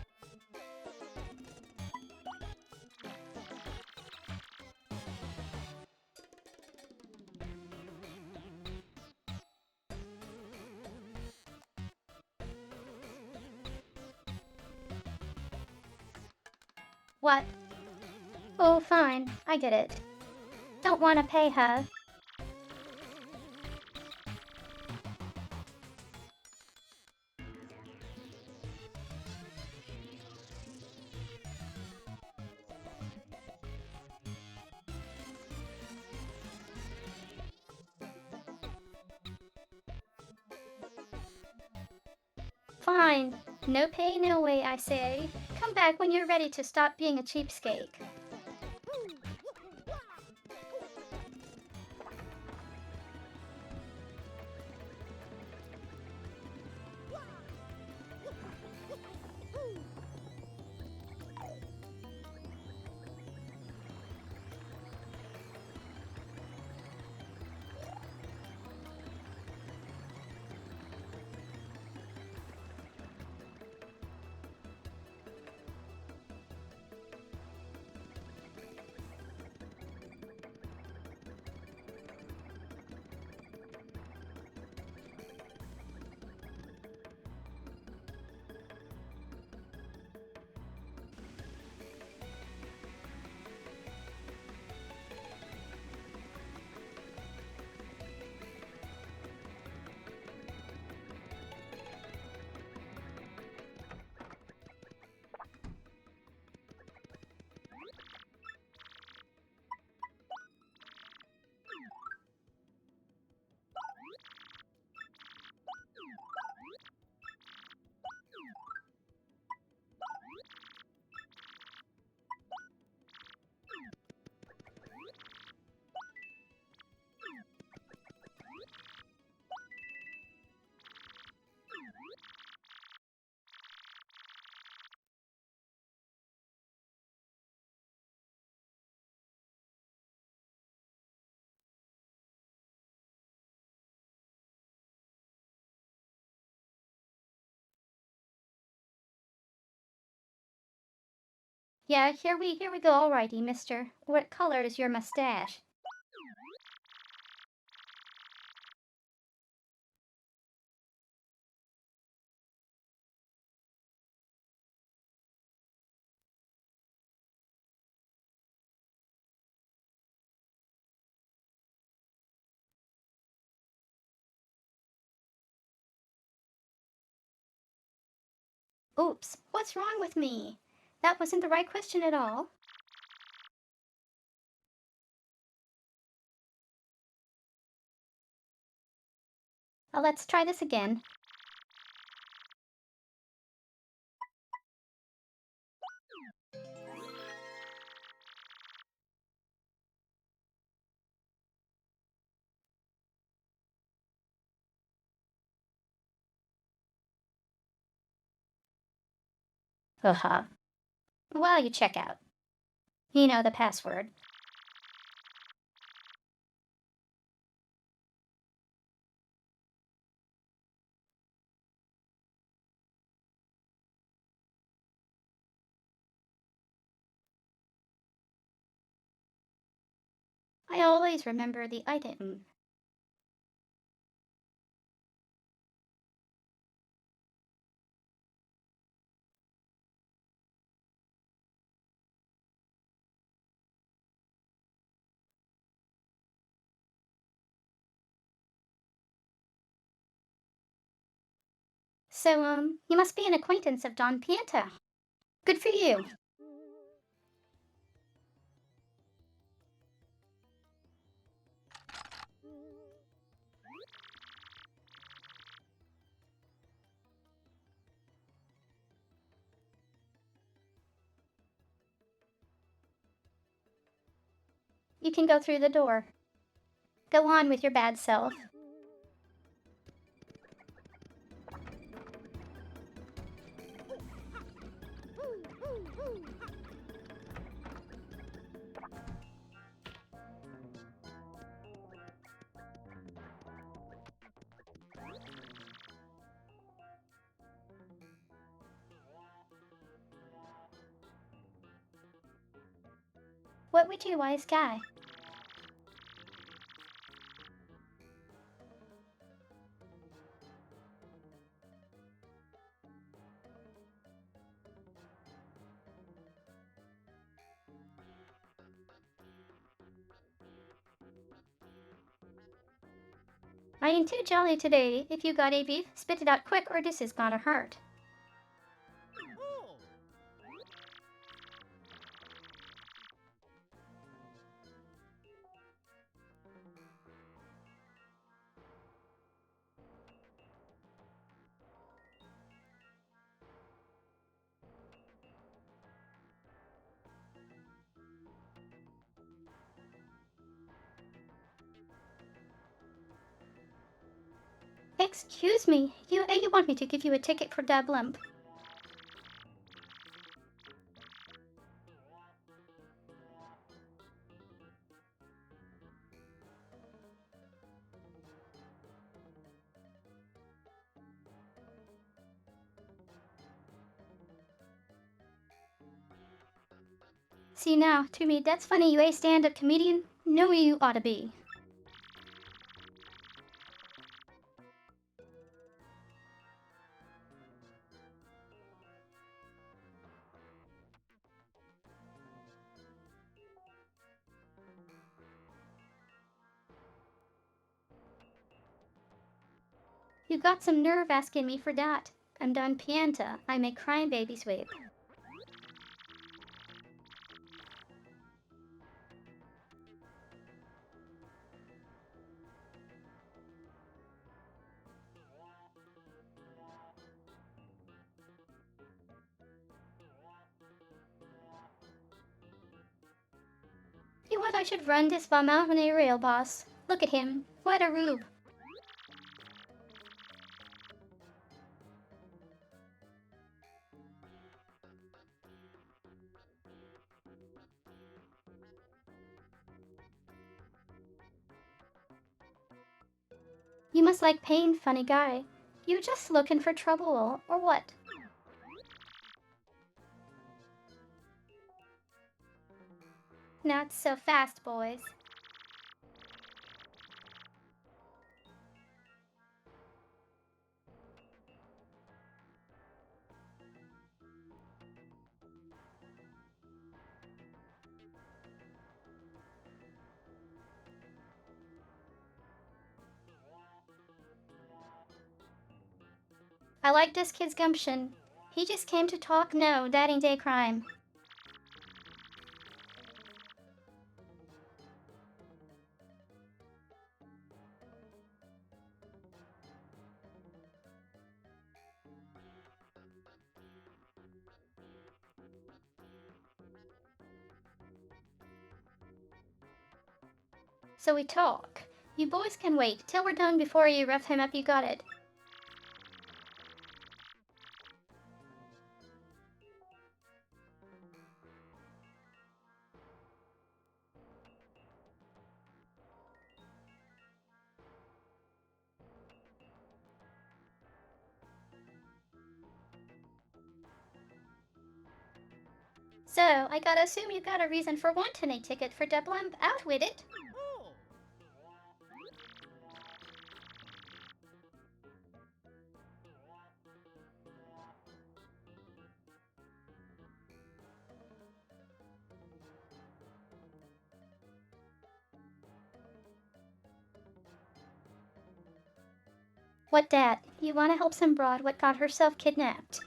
What? Oh, fine. I get it. Don't want to pay, huh? Fine. No pay, no way, I say. Come back when you're ready to stop being a cheapskate. Yeah, here we go. Alrighty, mister. What color is your mustache? Oops, what's wrong with me? That wasn't the right question at all. Let's try this again. Haha. While you check out. You know the password. I always remember the item. So, you must be an acquaintance of Don Pianta. Good for you. You can go through the door. Go on with your bad self. What would you, wise guy? I ain't too jolly today. If you got a beef, spit it out quick or this is gonna hurt. Excuse me, you want me to give you a ticket for Dublump? See now, to me, that's funny. You a stand-up comedian? No, you ought to be. You got some nerve asking me for that. I'm Don Pianta. I make crying babies weep. You what? I should run this bum out on a rail, boss. Look at him. What a rube. You must like pain, funny guy. You just looking for trouble, or what? Not so fast, boys. I like this kid's gumption. He just came to talk. No, that ain't a crime. So we talk. You boys can wait till we're done before you rough him up, you got it. So, I gotta assume you got a reason for wanting a ticket for the blimp out with it. What dat? You wanna help some broad what got herself kidnapped?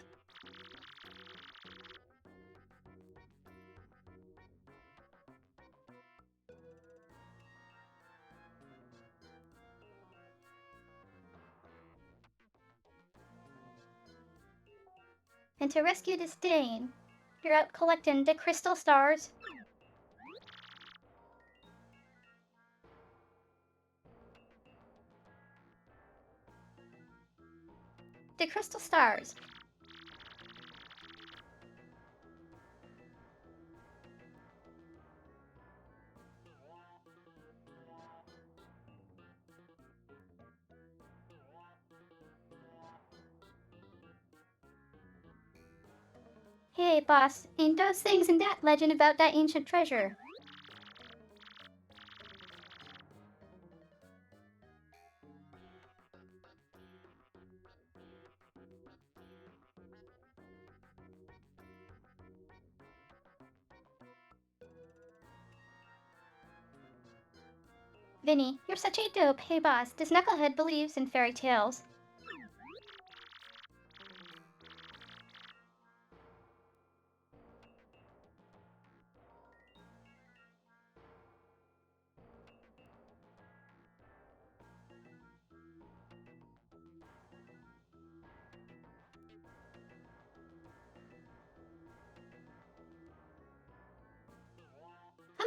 And to rescue this Dane, you're out collecting the crystal stars? The crystal stars. Hey, boss, ain't those things in that legend about that ancient treasure? Vinny, you're such a dope. Hey, boss, this knucklehead believes in fairy tales.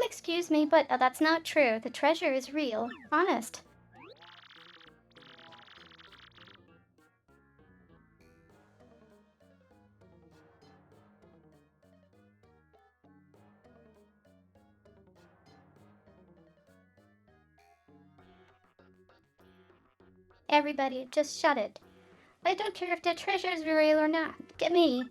Excuse me, but that's not true. The treasure is real. Honest. Everybody, just shut it. I don't care if the treasure is real or not. Get me.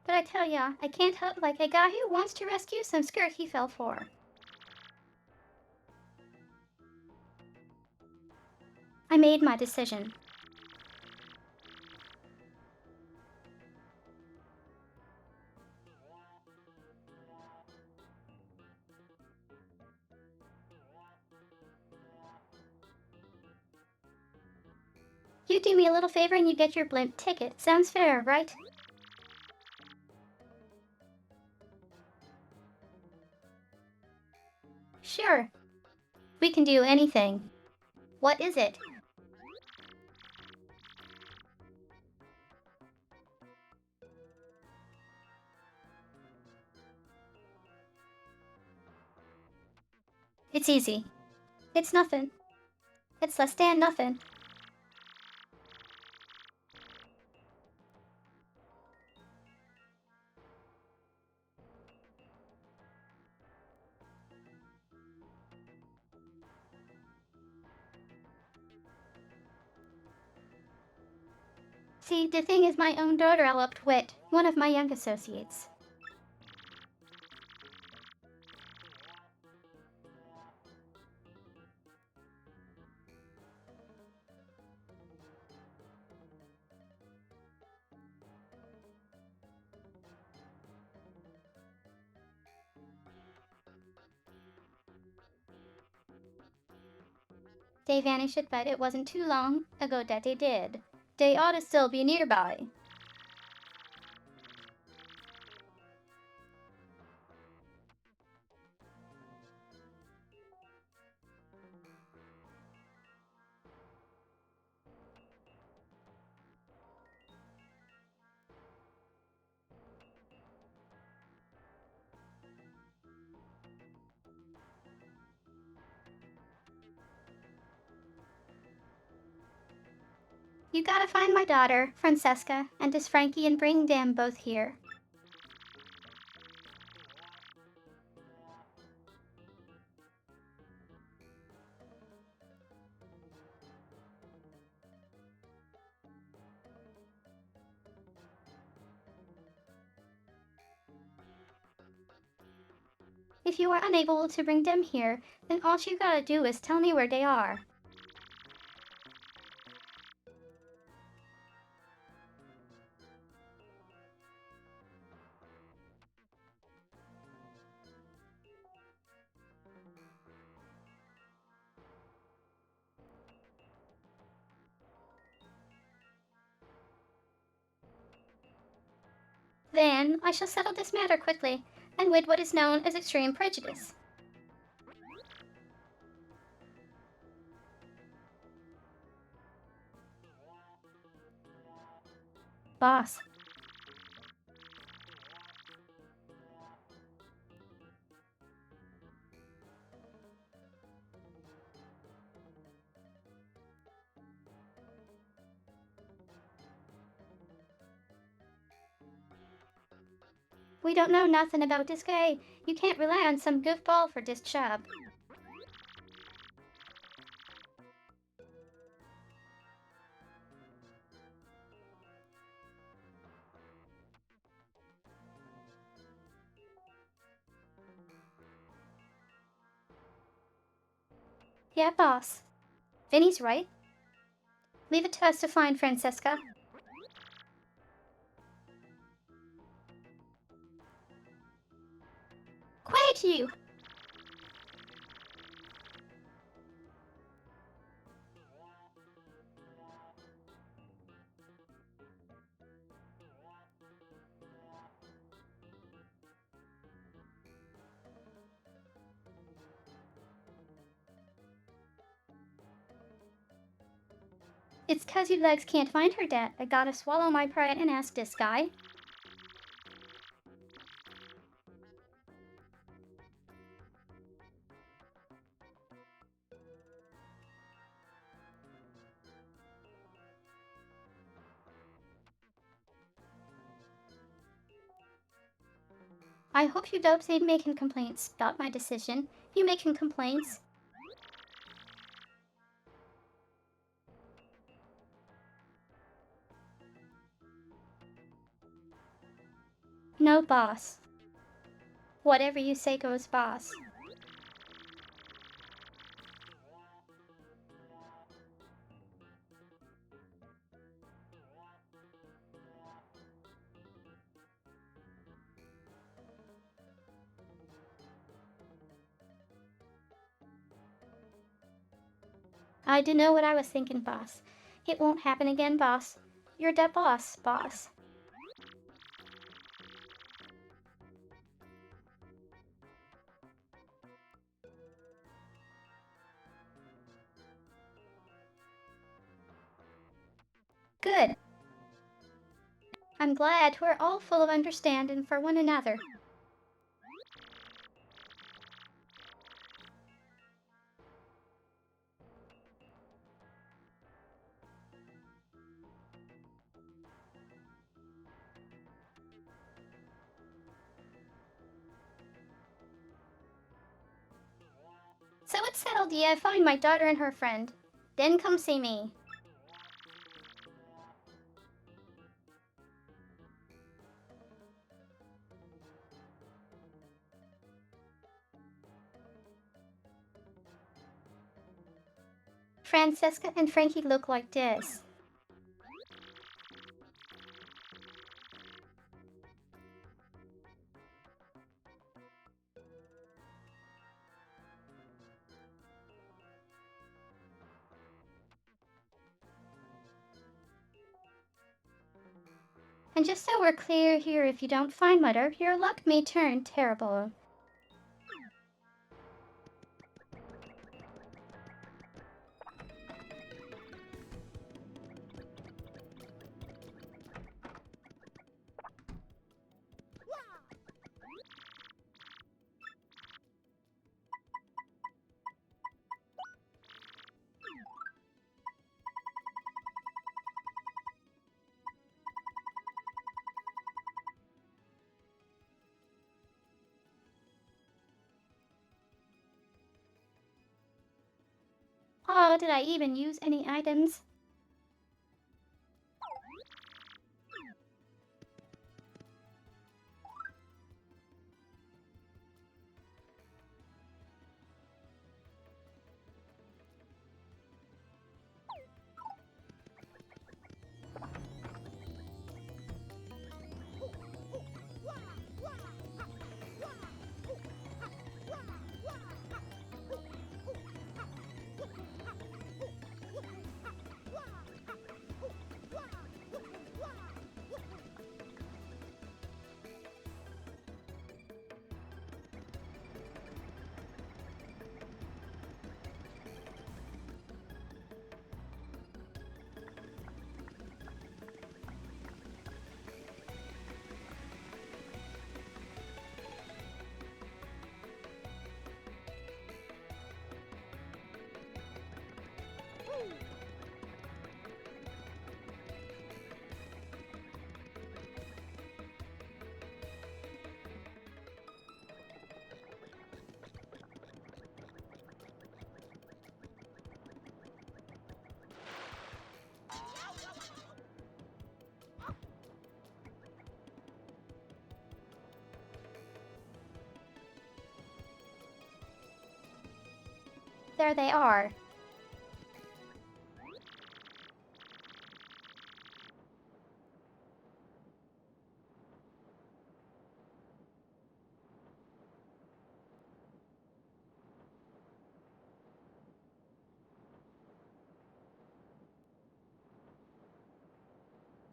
But I tell ya, I can't help like a guy who wants to rescue some skirt he fell for. I made my decision. You do me a little favor and you get your blimp ticket. Sounds fair, right? Sure. We can do anything. What is it? It's easy. It's nothing. It's less than nothing. See, the thing is my own daughter eloped with one of my young associates. They vanished, but it wasn't too long ago that they did. They ought to still be nearby. You gotta find my daughter, Francesca, and this Frankie and bring them both here. If you are unable to bring them here, then all you gotta do is tell me where they are. Then I shall settle this matter quickly, and with what is known as extreme prejudice. Boss, we don't know nothing about this guy. You can't rely on some goofball for this job. Yeah, boss. Vinny's right. Leave it to us to find Francesca. Quiet, you! It's 'cause you legs can't find her, Dad. I gotta swallow my pride and ask this guy. I hope you don't say making complaints about my decision. You making complaints? No, boss. Whatever you say goes, boss. I do know what I was thinking, boss. It won't happen again, boss. You're the boss, boss. Good. I'm glad we're all full of understanding for one another. So it's settled, yeah, find my daughter and her friend. Then come see me. Francesca and Frankie look like this. And just so we're clear here, if you don't find Mutter, your luck may turn terrible. Oh, did I even use any items? There they are.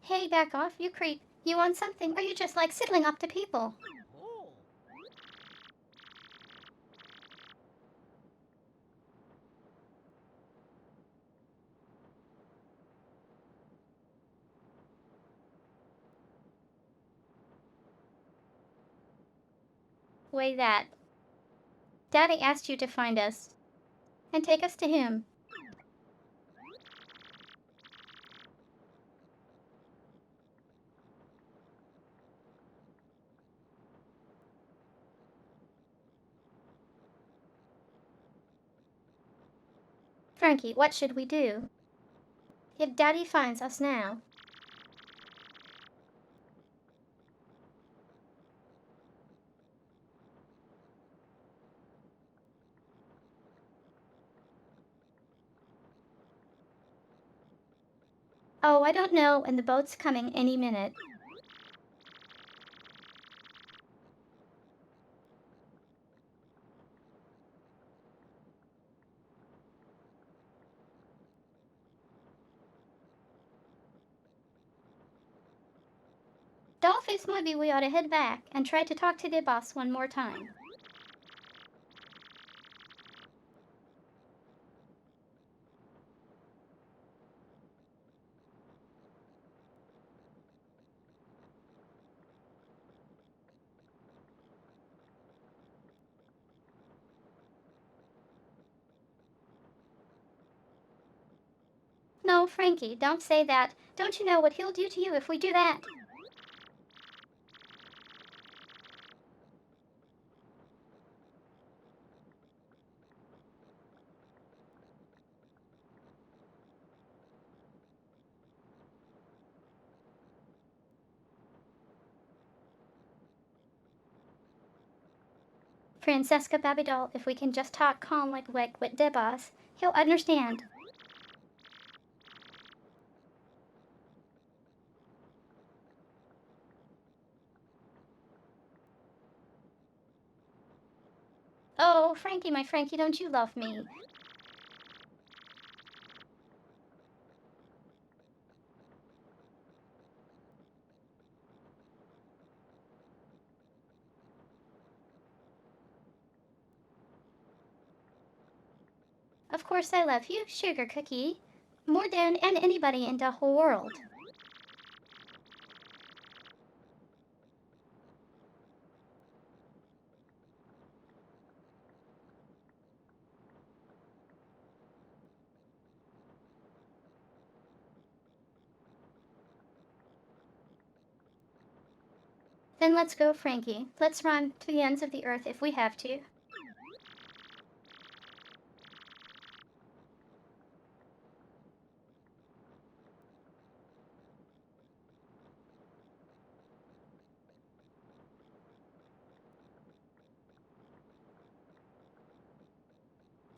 Hey, back off, you creep. You want something, or you just like sidling up to people? Way that. Daddy asked you to find us and take us to him. Frankie, what should we do? If Daddy finds us now. Oh, I don't know, and the boat's coming any minute. Dolphins, maybe we ought to head back and try to talk to the boss one more time. No, Frankie, don't say that. Don't you know what he'll do to you if we do that? Francesca Babydol, if we can just talk calm like with the boss, he'll understand. Oh, Frankie, my Frankie, don't you love me? Of course I love you, Sugar Cookie. More than and anybody in the whole world. Then let's go, Frankie. Let's run to the ends of the earth if we have to.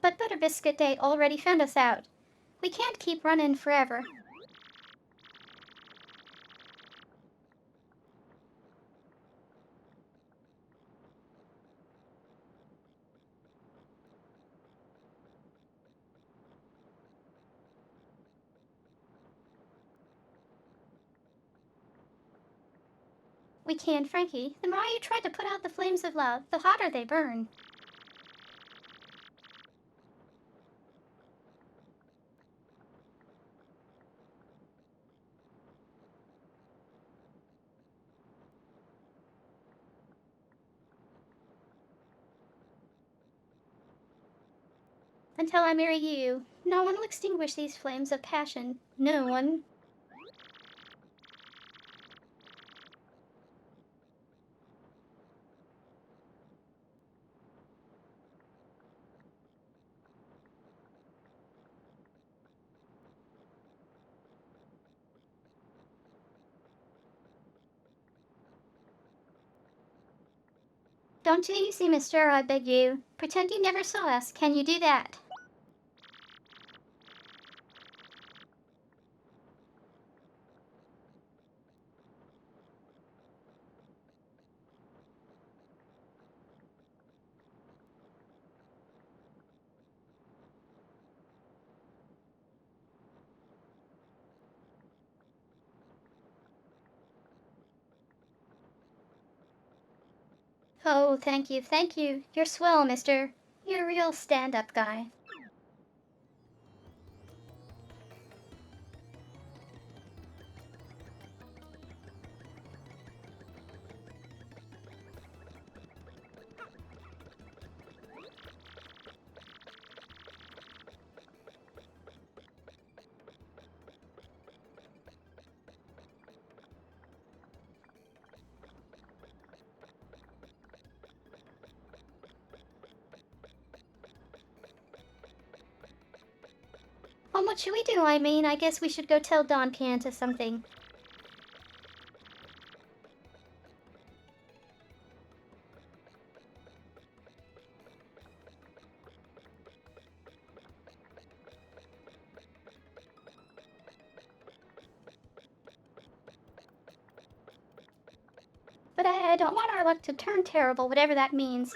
But Butter Biscuit Day already found us out. We can't keep running forever. We can't, Frankie. The more you try to put out the flames of love, the hotter they burn. Until I marry you, no one will extinguish these flames of passion. No one. Don't you easy, mister, I beg you. Pretend you never saw us. Can you do that? Oh, thank you, thank you. You're swell, mister. You're a real stand-up guy. Well, what should we do? I mean, I guess we should go tell Don Pianta something. But I don't want our luck to turn terrible, whatever that means.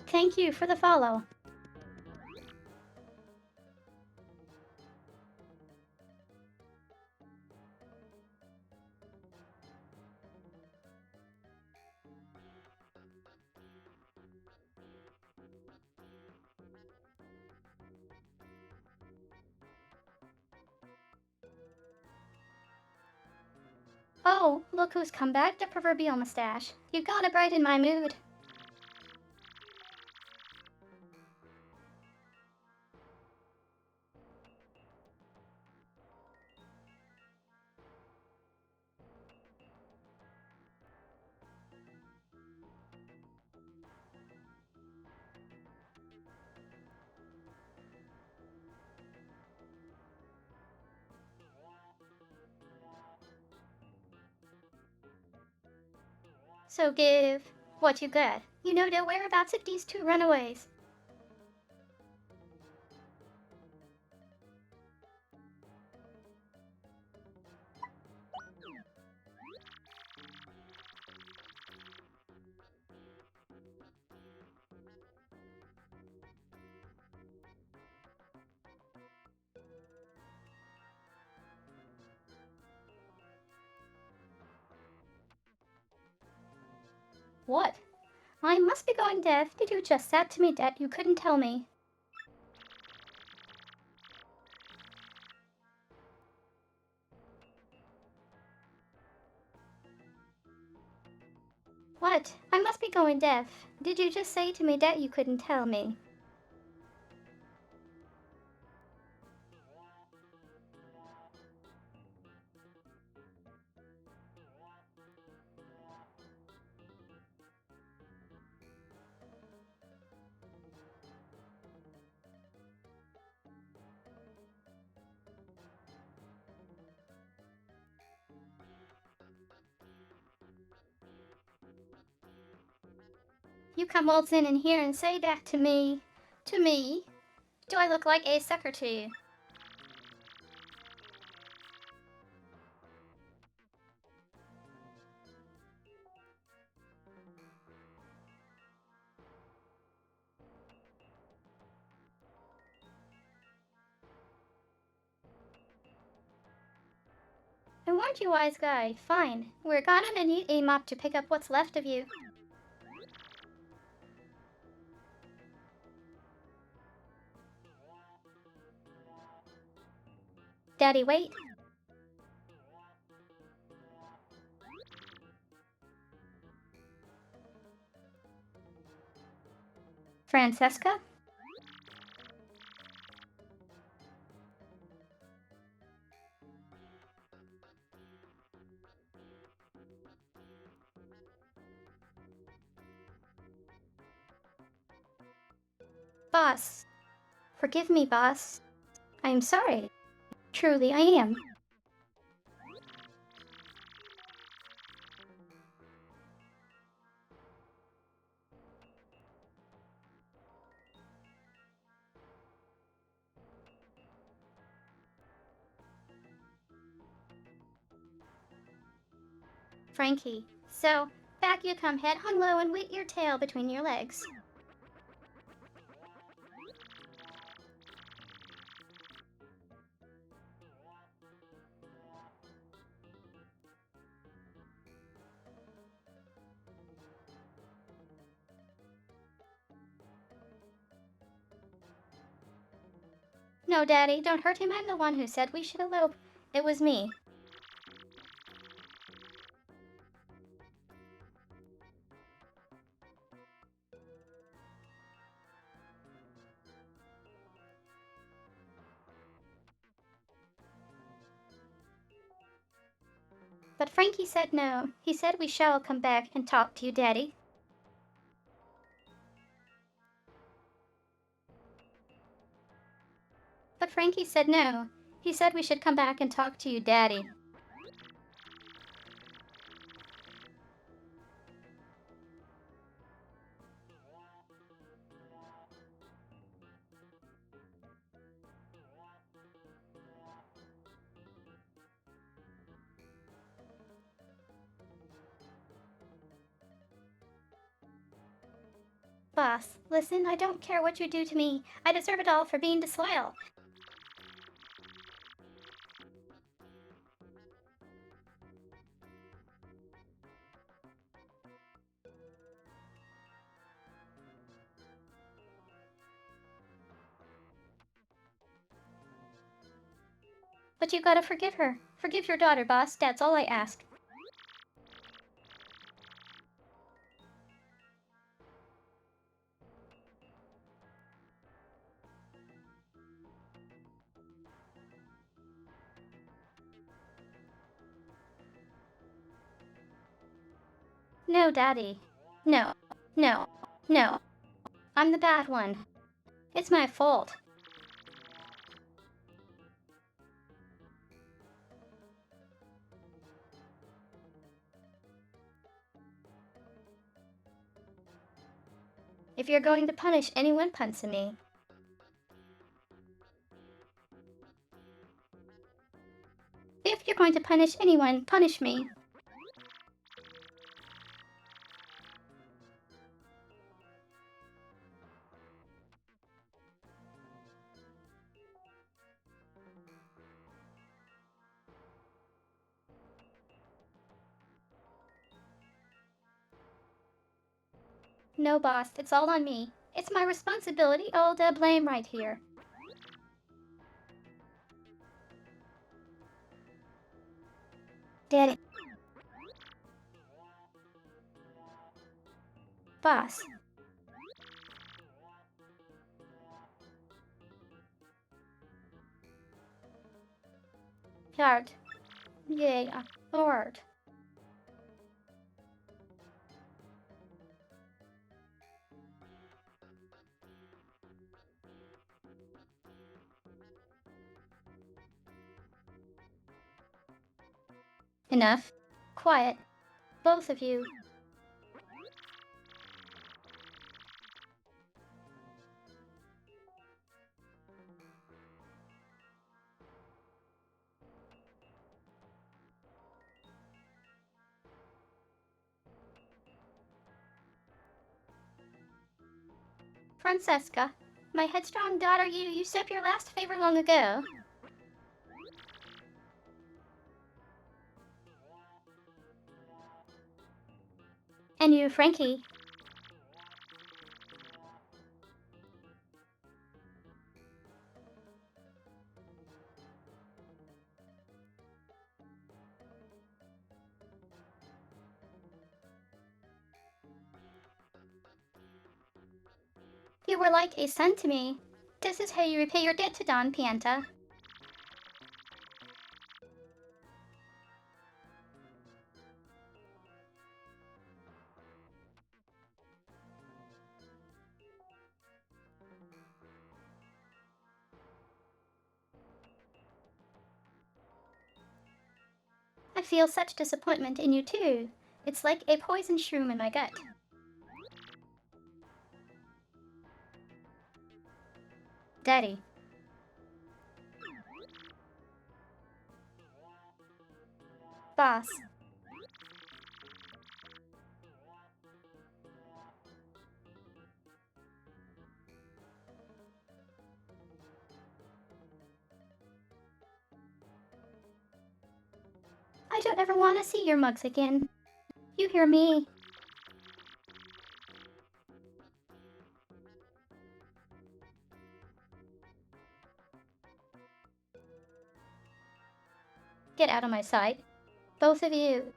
Thank you for the follow. Oh, look who's come back, the proverbial mustache. You gotta brighten my mood. So give what you got. You know the whereabouts of these two runaways. What? I must be going deaf. Did you just say to me that you couldn't tell me? What? I must be going deaf. Did you just say to me that you couldn't tell me? You come waltzing in here and say that to me. To me? Do I look like a sucker to you? I warned you, wise guy. Fine. We're gonna need a mop to pick up what's left of you. Daddy, wait. Francesca? Boss. Forgive me, boss. I'm sorry. Truly, I am. Frankie. So, back you come head hung low and with your tail between your legs. No, Daddy, don't hurt him. I'm the one who said we should elope. It was me. But Frankie said no. He said we shall come back and talk to you, Daddy. But Frankie said no. He said we should come back and talk to you, Daddy. Boss, listen, I don't care what you do to me. I deserve it all for being disloyal. But you gotta forgive her. Forgive your daughter, boss. That's all I ask. No, Daddy. No, no, no. I'm the bad one. It's my fault. If you're going to punish anyone, punch me. If you're going to punish anyone, punish me. No, boss, it's all on me. It's my responsibility, all to blame right here. Daddy. Boss. Yard. Yeah, Lord. Enough. Quiet. Both of you. Francesca, my headstrong daughter, you usurped your last favor long ago. And you, Frankie. You were like a son to me. This is how you repay your debt to Don Pianta. I feel such disappointment in you, too. It's like a poison shroom in my gut. Daddy. Boss. I don't ever want to see your mugs again. You hear me? Get out of my sight. Both of you.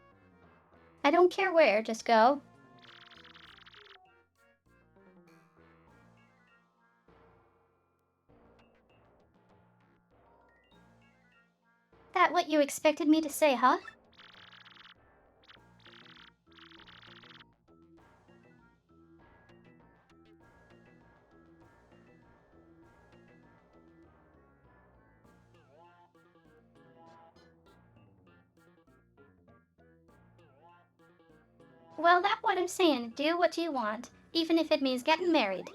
I don't care where, just go. That what you expected me to say, huh? Well, that's what I'm saying. Do what you want, even if it means getting married.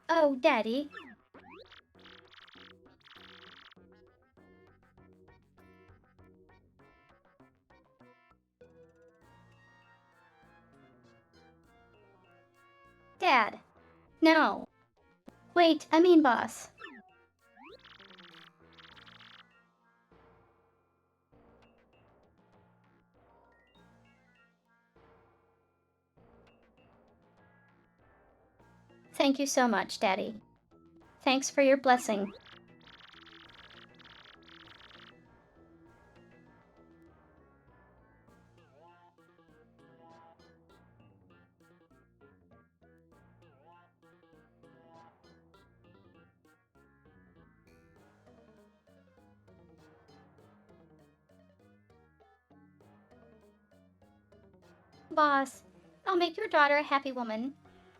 Oh, Daddy. Dad. No. Wait, I mean boss. Thank you so much, Daddy. Thanks for your blessing. boss. I'll make your daughter a happy woman.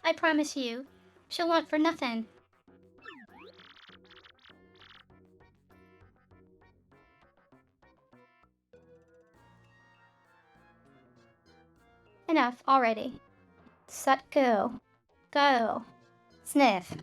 I promise you. She'll want for nothing. Enough already. Sut, go. Go. Sniff.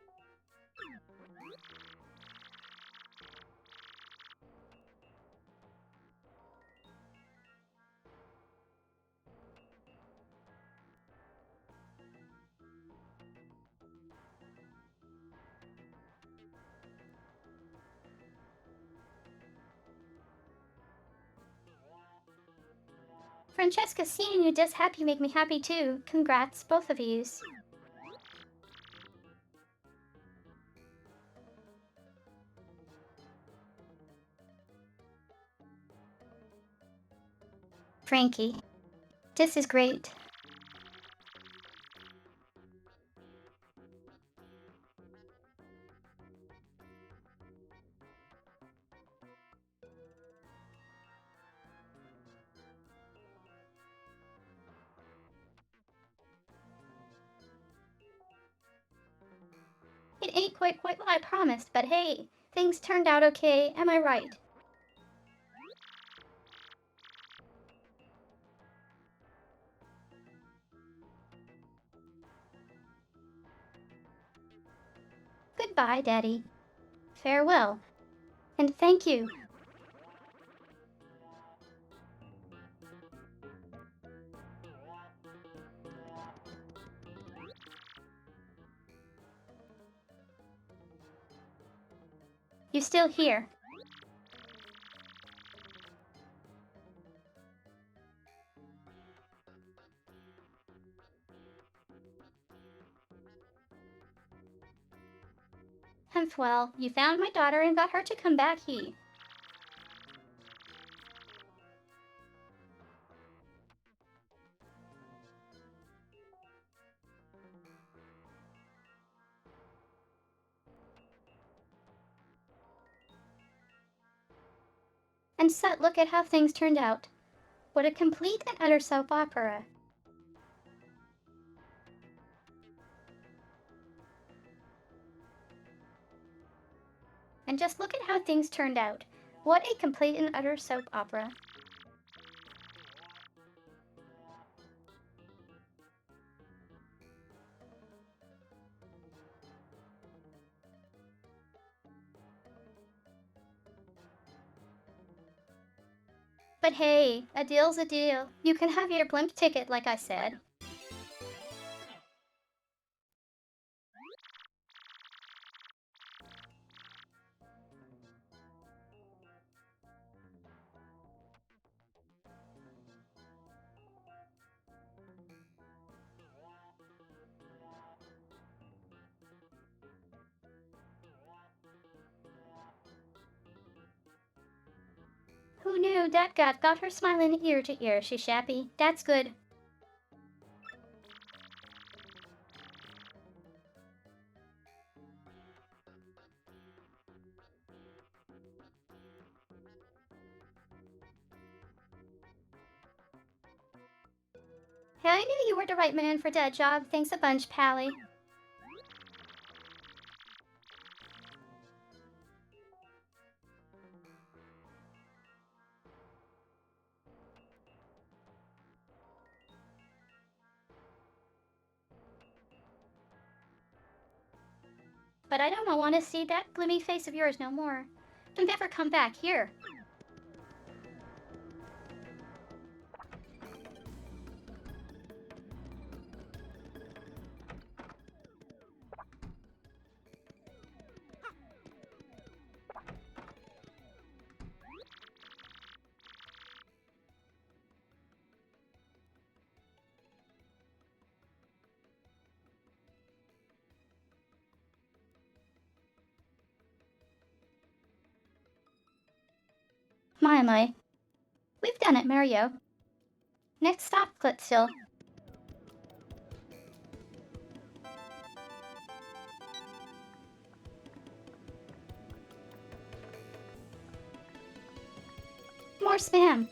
Francesca, seeing you just happy make me happy too. Congrats, both of yous. Frankie, this is great. It ain't quite what I promised, but hey, things turned out okay, am I right? Goodbye, Daddy. Farewell. And thank you. You still here? Humph, well, you found my daughter and got her to come back, he. And Sut, look at how things turned out. What a complete and utter soap opera. And just look at how things turned out. What a complete and utter soap opera. But hey, a deal's a deal. You can have your blimp ticket, like I said. Who knew dat got her smiling ear to ear, she shappy. That's good. Hey, I knew you were the right man for that job. Thanks a bunch, Pally. But I don't want to see that gloomy face of yours no more. Don't ever come back here. My. We've done it, Mario. Next stop, Glitzill. More spam.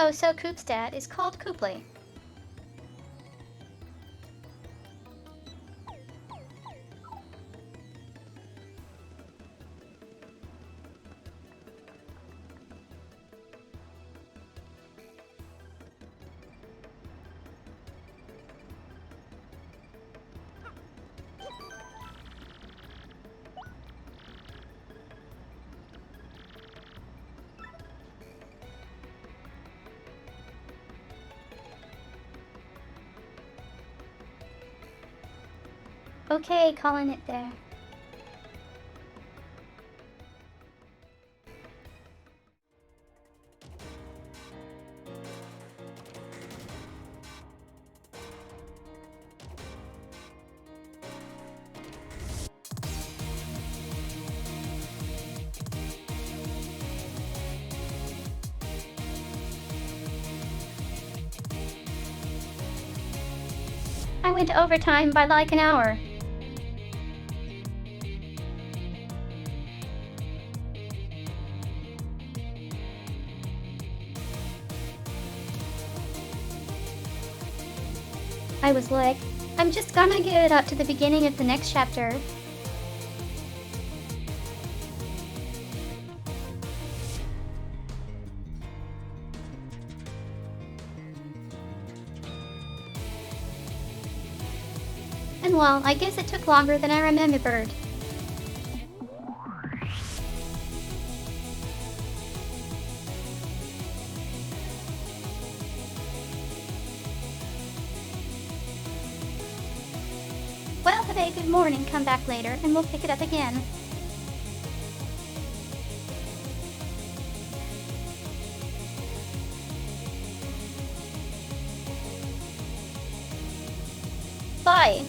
Oh, so Coop's dad is called Cooply. Okay, calling it there. I went overtime by like an hour. I was like, I'm just gonna give it up to the beginning of the next chapter. And well, I guess it took longer than I remembered. Well, have a good morning, come back later, and we'll pick it up again. Bye.